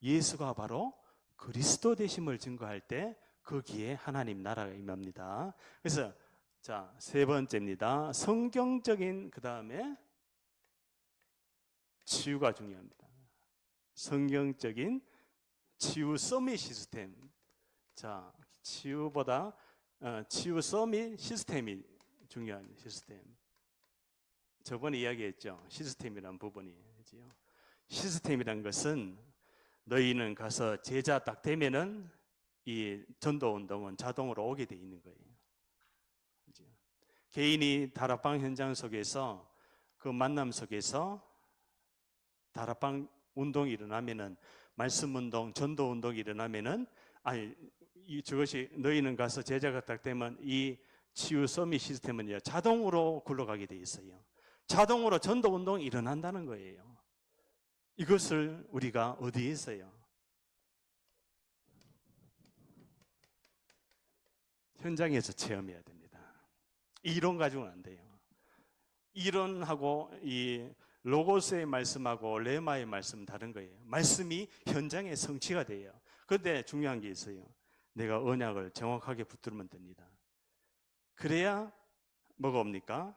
예수가 바로 그리스도 되심을 증거할 때 거기에 하나님 나라가 임합니다. 그래서 자, 세 번째입니다. 성경적인 그 다음에 치유가 중요합니다. 성경적인 치유 서밋 시스템. 자, 치유보다 치유 서밋 시스템이 중요한 시스템. 저번에 이야기했죠. 시스템이라는 부분이. 시스템이란 것은 너희는 가서 제자 딱 되면은 이 전도 운동은 자동으로 오게 돼 있는 거예요. 개인이 다락방 현장 속에서 그 만남 속에서 다락방 운동이 일어나면은 말씀 운동, 전도 운동이 일어나면은 저것이 너희는 가서 제자가 딱 되면 이 치유 서밋 시스템은요 자동으로 굴러가게 돼 있어요. 자동으로 전도 운동이 일어난다는 거예요. 이것을 우리가 어디에 있어요? 현장에서 체험해야 됩니다. 이론 가지고는 안 돼요. 이론하고 이 로고스의 말씀하고 레마의 말씀은 다른 거예요. 말씀이 현장에 성취가 돼요. 그런데 중요한 게 있어요. 내가 언약을 정확하게 붙들면 됩니다. 그래야 뭐가 옵니까?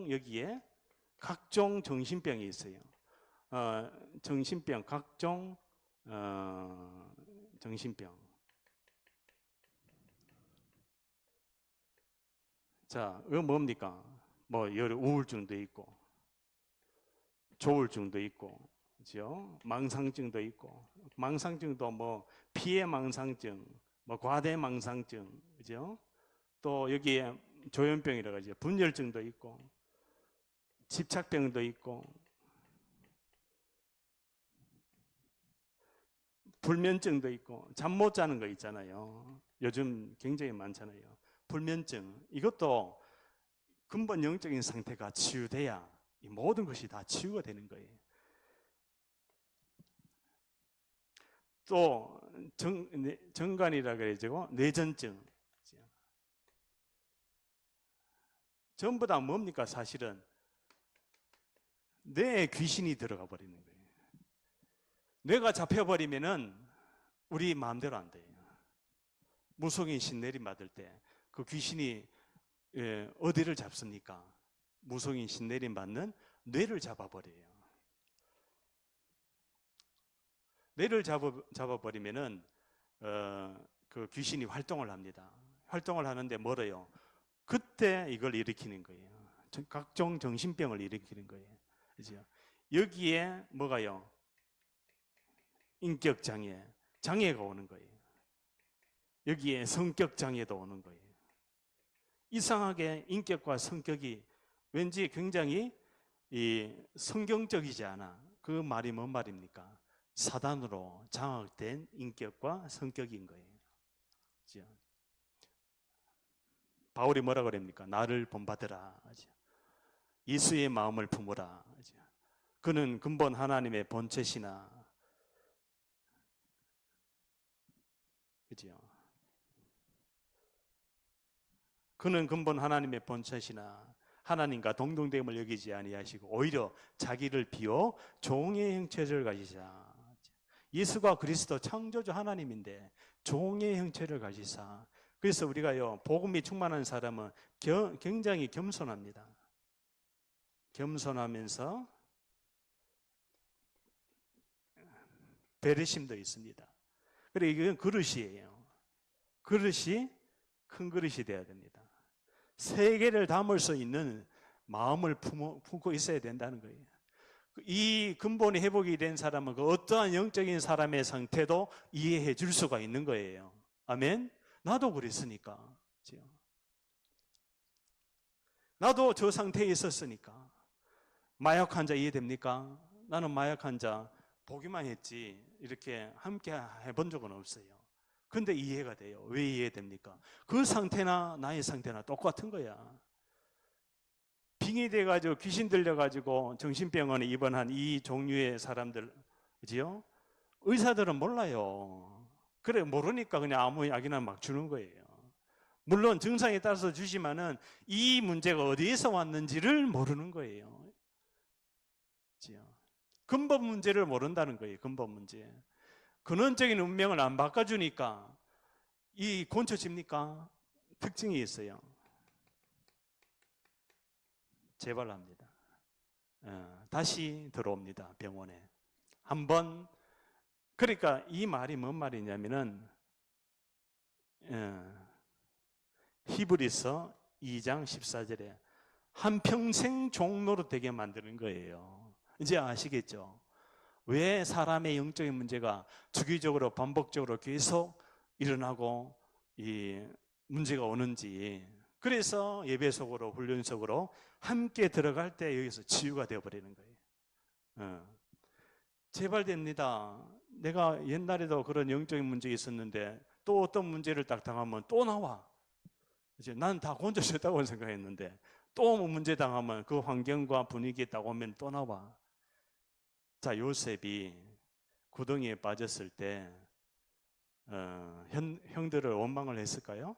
여기에 각종 정신병이 있어요. 정신병, 각종 정신병. 자, 이거 뭡니까? 우울증도 있고, 조울증도 있고, 그죠? 망상증도 있고, 망상증도 피해 망상증, 과대 망상증, 그죠? 또 여기에 조현병이라고 하죠. 분열증도 있고, 집착병도 있고, 불면증도 있고, 잠 못 자는 거 있잖아요. 요즘 굉장히 많잖아요. 불면증, 이것도 근본 영적인 상태가 치유돼야 이 모든 것이 다 치유가 되는 거예요. 또 정관이라 그래가지고 뇌전증, 전부 다 뭡니까? 사실은 뇌에 귀신이 들어가 버리는 거예요. 뇌가 잡혀버리면은 우리 마음대로 안 돼요. 무속인 신내림 받을 때 그 귀신이 어디를 잡습니까? 무속인 신내림 받는 뇌를 잡아버려요. 뇌를 잡아버리면은 그 귀신이 활동을 합니다. 활동을 하는데 멀어요. 그때 이걸 일으키는 거예요. 각종 정신병을 일으키는 거예요. 그죠? 여기에 뭐가요? 인격 장애가 오는 거예요. 여기에 성격 장애도 오는 거예요. 이상하게 인격과 성격이 왠지 굉장히 이 성경적이지 않아. 그 말이 뭔 말입니까? 사단으로 장악된 인격과 성격인 거예요. 그죠? 바울이 뭐라 그럽니까? 나를 본받으라. 그죠? 예수의 마음을 품으라. 그죠? 그는 근본 하나님의 본체시나. 그죠? 그는 근본 하나님의 본체시나 하나님과 동등됨을 여기지 아니하시고 오히려 자기를 비워 종의 형체를 가지사. 예수가 그리스도 창조주 하나님인데 종의 형체를 가지사. 그래서 우리가요, 복음이 충만한 사람은 굉장히 겸손합니다. 겸손하면서 배려심도 있습니다. 그래, 이건 그릇이에요. 그릇이 큰 그릇이 되어야 됩니다. 세계를 담을 수 있는 마음을 품고 있어야 된다는 거예요. 이 근본이 회복이 된 사람은 그 어떠한 영적인 사람의 상태도 이해해 줄 수가 있는 거예요. 아멘? 나도 그랬으니까. 나도 저 상태에 있었으니까. 마약 환자 이해됩니까? 나는 마약 환자 보기만 했지 이렇게 함께 해본 적은 없어요. 근데 이해가 돼요. 왜 이해됩니까? 그 상태나 나의 상태나 똑같은 거야. 빙의 돼가지고 귀신 들려가지고 정신병원에 입원한 이 종류의 사람들, 그지요? 의사들은 몰라요. 그래, 모르니까 그냥 아무 약이나 막 주는 거예요. 물론 증상에 따라서 주지만은 이 문제가 어디에서 왔는지를 모르는 거예요. 그지요? 근본 문제를 모른다는 거예요. 근본 문제. 근원적인 운명을 안 바꿔주니까 이 고쳐집니까? 특징이 있어요. 재발합니다. 다시 들어옵니다. 병원에. 한번. 그러니까 이 말이 뭔 말이냐면은 히브리서 2장 14절에 한평생 종로로 되게 만드는 거예요. 이제 아시겠죠? 왜 사람의 영적인 문제가 주기적으로 반복적으로 계속 일어나고 이 문제가 오는지. 그래서 예배 속으로 훈련 속으로 함께 들어갈 때 여기서 치유가 되어버리는 거예요. 재발됩니다. 내가 옛날에도 그런 영적인 문제 있었는데 또 어떤 문제를 딱 당하면 또 나와. 이제 난 다 고쳐졌다고 생각했는데 또 문제 당하면 그 환경과 분위기에 딱 오면 또 나와. 자, 요셉이 구덩이에 빠졌을 때 형들을 원망을 했을까요?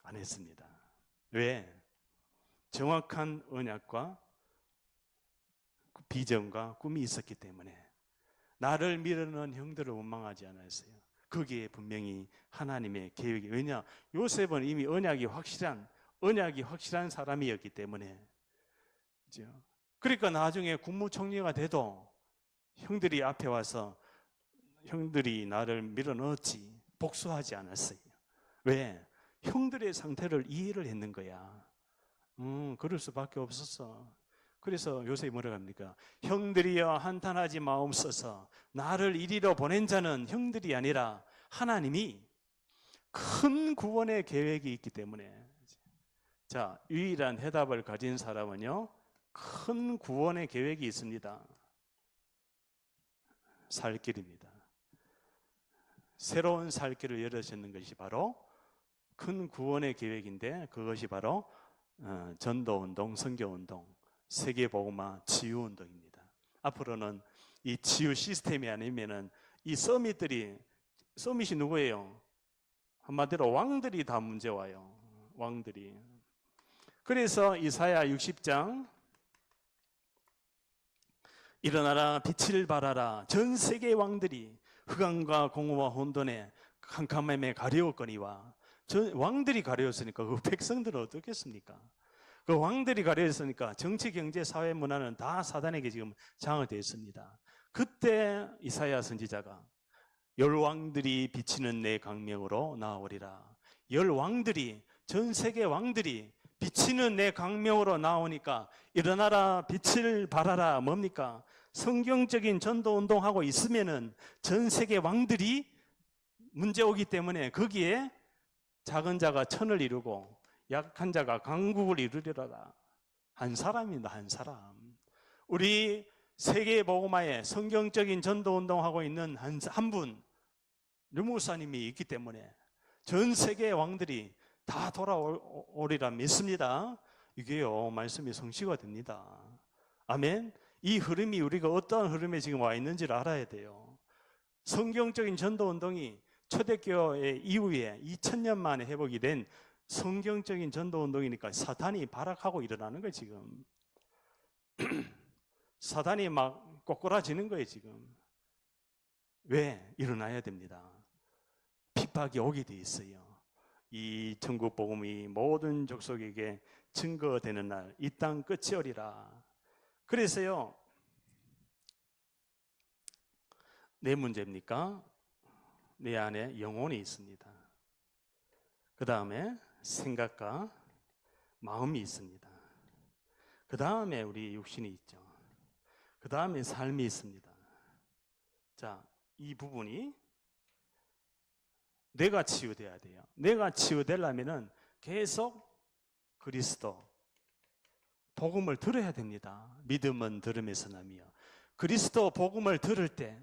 안 했습니다. 왜? 정확한 언약과 비전과 꿈이 있었기 때문에. 나를 미루는 형들을 원망하지 않았어요. 거기에 분명히 하나님의 계획이. 왜냐? 요셉은 이미 언약이 확실한 사람이었기 때문에. 그렇죠? 그러니까 나중에 국무총리가 돼도 형들이 앞에 와서 형들이 나를 밀어넣었지 복수하지 않았어요. 왜? 형들의 상태를 이해를 했는 거야. 그럴 수밖에 없었어. 그래서 요셉이 뭐라고 합니까? 형들이여 한탄하지 마옵소서. 나를 이리로 보낸 자는 형들이 아니라 하나님이 큰 구원의 계획이 있기 때문에. 자, 유일한 해답을 가진 사람은요, 큰 구원의 계획이 있습니다. 살 길입니다. 새로운 살 길을 열어주는 것이 바로 큰 구원의 계획인데, 그것이 바로 전도운동, 선교운동, 세계복음화, 치유운동입니다. 앞으로는 이 치유 시스템이 아니면은 이 서밋이 누구예요? 한마디로 왕들이 다 문제 와요. 왕들이. 그래서 이사야 60장 일어나라 빛을 발하라 전 세계 왕들이 흑암과 공허와 혼돈에 캄캄함에 가려웠거니와. 왕들이 가려웠으니까 그 백성들은 어떻겠습니까? 그 왕들이 가려웠으니까 정치, 경제, 사회, 문화는 다 사단에게 지금 장악되어 있습니다. 그때 이사야 선지자가 열 왕들이 비치는 내 강명으로 나오리라. 열 왕들이, 전 세계 왕들이 비치는 내 강명으로 나오니까 일어나라 빛을 발하라. 뭡니까? 성경적인 전도운동하고 있으면은 전 세계 왕들이 문제 오기 때문에 거기에 작은 자가 천을 이루고 약한 자가 강국을 이루리라. 한 사람입니다. 한 사람. 우리 세계복음화에 성경적인 전도운동하고 있는 한 분, 류목사님이 있기 때문에 전 세계의 왕들이 다 돌아오리라 믿습니다. 이게요, 말씀이 성취가 됩니다. 아멘. 이 흐름이 우리가 어떠한 흐름에 지금 와 있는지를 알아야 돼요. 성경적인 전도운동이 초대교회 이후에 2000년 만에 회복이 된 성경적인 전도운동이니까 사탄이 발악하고 일어나는 거예요, 지금. 사단이 막 꼬꾸라지는 거예요, 지금. 왜? 일어나야 됩니다. 핍박이 오게 돼 있어요. 이 천국 복음이 모든 족속에게 증거되는 날, 이 땅 끝이 오리라. 그래서요, 내 문제입니까? 내 안에 영혼이 있습니다. 그 다음에 생각과 마음이 있습니다. 그 다음에 우리 육신이 있죠. 그 다음에 삶이 있습니다. 자, 이 부분이 내가 치유돼야 돼요. 내가 치유되려면은 계속 그리스도 복음을 들어야 됩니다. 믿음은 들음에서 나며. 그리스도 복음을 들을 때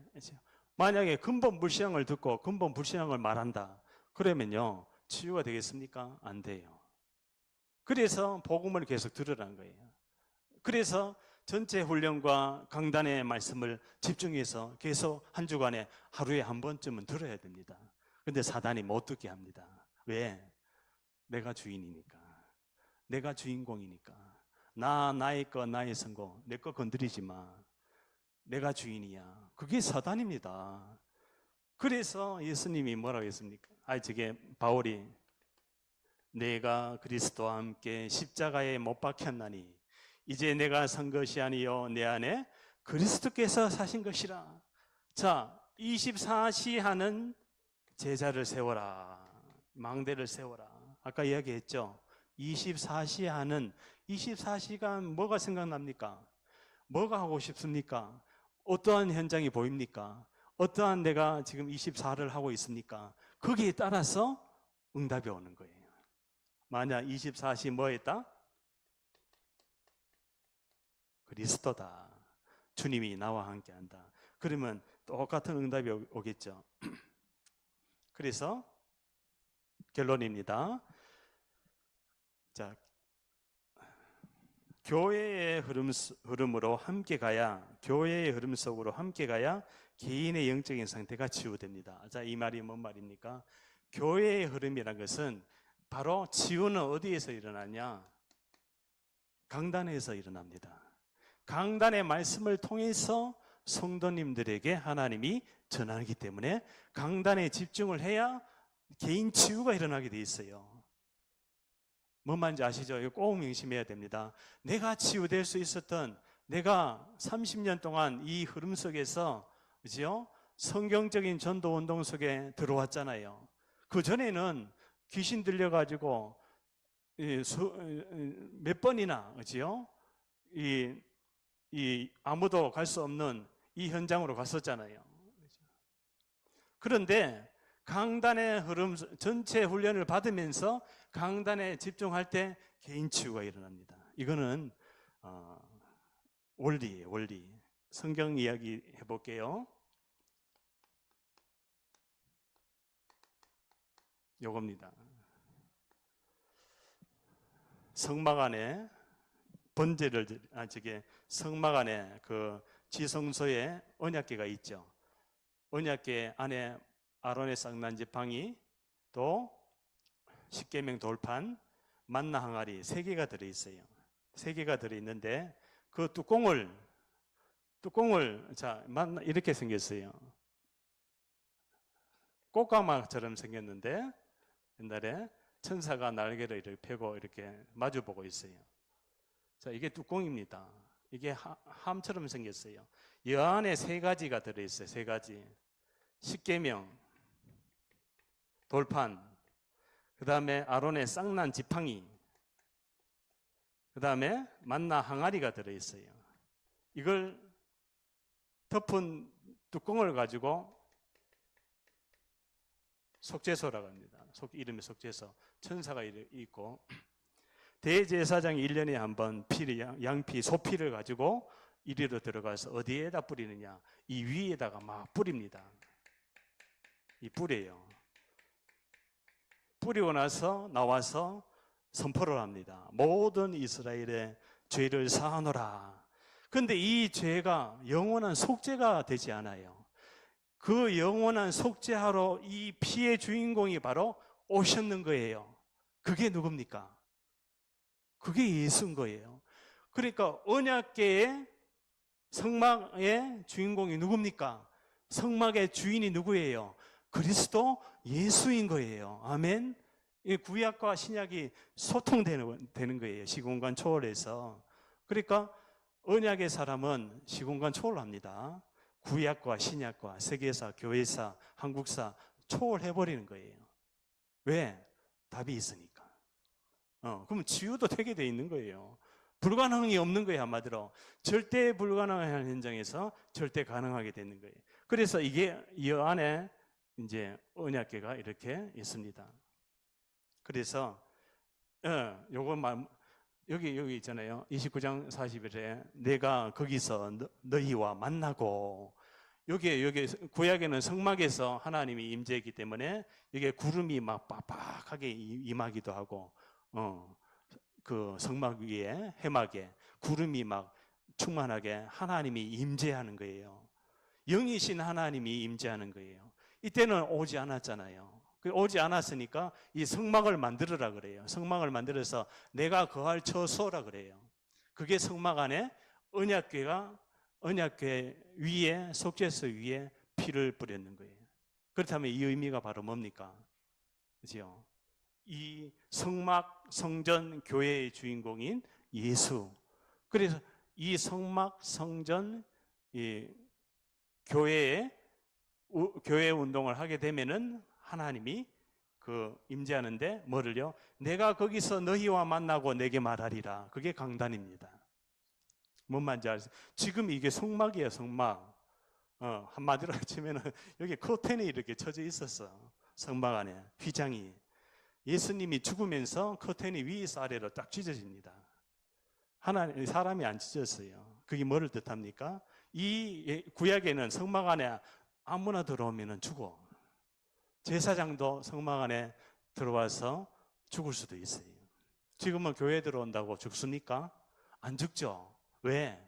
만약에 근본 불신앙을 듣고 근본 불신앙을 말한다. 그러면요, 치유가 되겠습니까? 안 돼요. 그래서 복음을 계속 들으라는 거예요. 그래서 전체 훈련과 강단의 말씀을 집중해서 계속 한 주간에 하루에 한 번쯤은 들어야 됩니다. 근데 사단이 못 듣게 합니다. 왜? 내가 주인이니까. 내가 주인공이니까. 나의 거, 나의 성공. 내 거 건드리지 마. 내가 주인이야. 그게 사단입니다. 그래서 예수님이 뭐라고 했습니까? 저게 바울이 내가 그리스도와 함께 십자가에 못 박혔나니 이제 내가 산 것이 아니요 내 안에 그리스도께서 사신 것이라. 자, 24시 하는 제자를 세워라. 망대를 세워라. 아까 이야기했죠. 24시 하는 24시간 뭐가 생각납니까? 뭐가 하고 싶습니까? 어떠한 현장이 보입니까? 어떠한 내가 지금 24를 하고 있습니까? 거기에 따라서 응답이 오는 거예요. 만약 24시 뭐 했다? 그리스도다. 주님이 나와 함께 한다. 그러면 똑같은 응답이 오겠죠. 그래서 결론입니다. 자, 교회의 흐름으로 함께 가야, 교회의 흐름 속으로 함께 가야 개인의 영적인 상태가 치유됩니다. 자, 이 말이 뭔 말입니까? 교회의 흐름이라는 것은 바로 치유는 어디에서 일어나냐? 강단에서 일어납니다. 강단의 말씀을 통해서 성도님들에게 하나님이 전하기 때문에 강단에 집중을 해야 개인 치유가 일어나게 돼 있어요. 뭔 말인지 아시죠? 이거 꼭 명심해야 됩니다. 내가 치유될 수 있었던, 내가 30년 동안 이 흐름 속에서, 그죠? 성경적인 전도 운동 속에 들어왔잖아요. 그 전에는 귀신 들려가지고 몇 번이나, 그죠? 아무도 갈 수 없는 이 현장으로 갔었잖아요. 그런데 강단의 흐름, 전체 훈련을 받으면서 강단에 집중할 때 개인 치유가 일어납니다. 이거는 원리예요, 원리. 성경 이야기 해볼게요. 요겁니다. 성막 안에 성막 안에 그 지성소에 언약궤가 있죠. 언약궤 안에 아론의 쌍난 지팡이, 또 십계명 돌판, 만나 항아리 3개가 들어있어요. 3개가 들어있는데 그 뚜껑을 자, 이렇게 생겼어요. 꽃가마처럼 생겼는데 옛날에 천사가 날개를 이렇게 펴고 이렇게 마주보고 있어요. 자, 이게 뚜껑입니다. 이게 함처럼 생겼어요. 이 안에 3가지가 들어있어요. 3가지. 십계명, 돌판, 그 다음에 아론의 쌍난 지팡이, 그 다음에 만나 항아리가 들어있어요. 이걸 덮은 뚜껑을 가지고 속죄소라고 합니다. 이름이 속죄소. 천사가 있고 대제사장이 1년에 한 번 양피, 소피를 가지고 이리로 들어가서 어디에다 뿌리느냐? 이 위에다가 막 뿌립니다. 이 뿌려요. 뿌리고 나서 나와서 선포를 합니다. 모든 이스라엘의 죄를 사하노라. 그런데 이 죄가 영원한 속죄가 되지 않아요. 그 영원한 속죄하러 이 피의 주인공이 바로 오셨는 거예요. 그게 누굽니까? 그게 예수인 거예요. 그러니까 언약궤의 성막의 주인공이 누굽니까? 성막의 주인이 누구예요? 그리스도 예수인 거예요. 아멘. 이 구약과 신약이 소통되는 거예요. 시공간 초월해서. 그러니까 언약의 사람은 시공간 초월합니다. 구약과 신약과 세계사, 교회사, 한국사 초월해버리는 거예요. 왜? 답이 있으니까. 그러면 치유도 되게 돼 있는 거예요. 불가능이 없는 거예요. 한마디로 절대 불가능한 현장에서 절대 가능하게 되는 거예요. 그래서 이게 이 안에 이제 언약궤가 이렇게 있습니다. 그래서 요것만 여기 있잖아요. 29장 40절에 내가 거기서 너희와 만나고, 여기 구약에는 성막에서 하나님이 임재했기 때문에 여기에 구름이 막 빡빡하게 임하기도 하고, 그 성막 위에 해막에 구름이 막 충만하게 하나님이 임재하는 거예요. 영이신 하나님이 임재하는 거예요. 이때는 오지 않았잖아요. 오지 않았으니까 이 성막을 만들어라 그래요. 성막을 만들어서 내가 거할 처소라 그래요. 그게 성막 안에 언약궤 위에, 속죄소 위에 피를 뿌렸는 거예요. 그렇다면 이 의미가 바로 뭡니까? 그죠? 이 성막, 성전, 교회의 주인공인 예수. 그래서 이 성막, 성전, 이 교회 운동을 하게 되면은 하나님이 그 임재하는데 뭐를요? 내가 거기서 너희와 만나고 내게 말하리라. 그게 강단입니다. 뭔 말인지 아세요? 지금 이게 성막이에요, 성막. 한마디로 치면은 여기 커튼이 이렇게 쳐져 있었어. 성막 안에 휘장이. 예수님이 죽으면서 커튼이 위에서 아래로 딱 찢어집니다. 사람이 안 찢었어요. 그게 뭐를 뜻합니까? 이 구약에는 성막 안에 아무나 들어오면 죽어. 제사장도 성막 안에 들어와서 죽을 수도 있어요. 지금은 교회 들어온다고 죽습니까? 안 죽죠. 왜?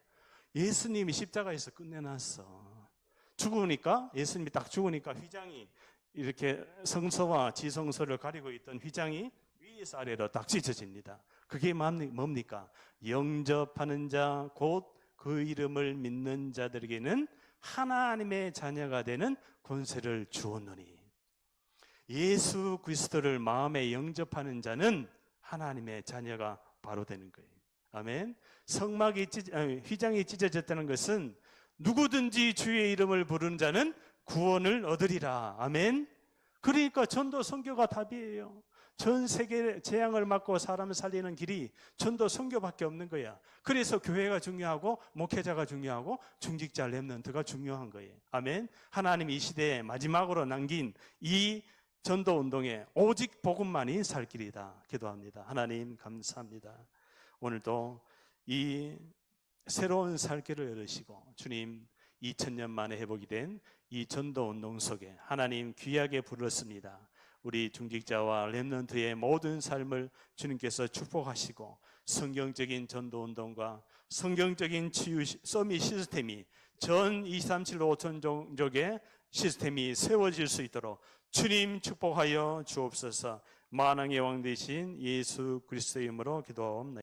예수님이 십자가에서 끝내놨어. 죽으니까, 예수님이 딱 죽으니까 휘장이 이렇게 성소와 지성소를 가리고 있던 휘장이 위에서 아래로 딱 찢어집니다. 그게 뭡니까? 영접하는 자, 곧 그 이름을 믿는 자들에게는 하나님의 자녀가 되는 권세를 주었노니. 예수 그리스도를 마음에 영접하는 자는 하나님의 자녀가 바로 되는 거예요. 아멘. 휘장이 찢어졌다는 것은 누구든지 주의 이름을 부르는 자는 구원을 얻으리라. 아멘. 그러니까 전도 선교가 답이에요. 전 세계 재앙을 막고 사람을 살리는 길이 전도 선교밖에 없는 거야. 그래서 교회가 중요하고 목회자가 중요하고 중직자 렘넌트가 중요한 거예요. 아멘. 하나님이 이 시대에 마지막으로 남긴 이 전도 운동에 오직 복음만이 살 길이다. 기도합니다. 하나님 감사합니다. 오늘도 이 새로운 살 길을 열으시고 주님 2000년 만에 회복이 된 이 전도 운동 속에 하나님 귀하게 부르셨습니다. 우리 중직자와 렘넌트의 모든 삶을 주님께서 축복하시고 성경적인 전도 운동과 성경적인 치유 서밋 시스템이 전 237 5천 종족의 시스템이 세워질 수 있도록 주님 축복하여 주옵소서. 만왕의 왕 되신 예수 그리스도의 이름으로 기도하옵나이다.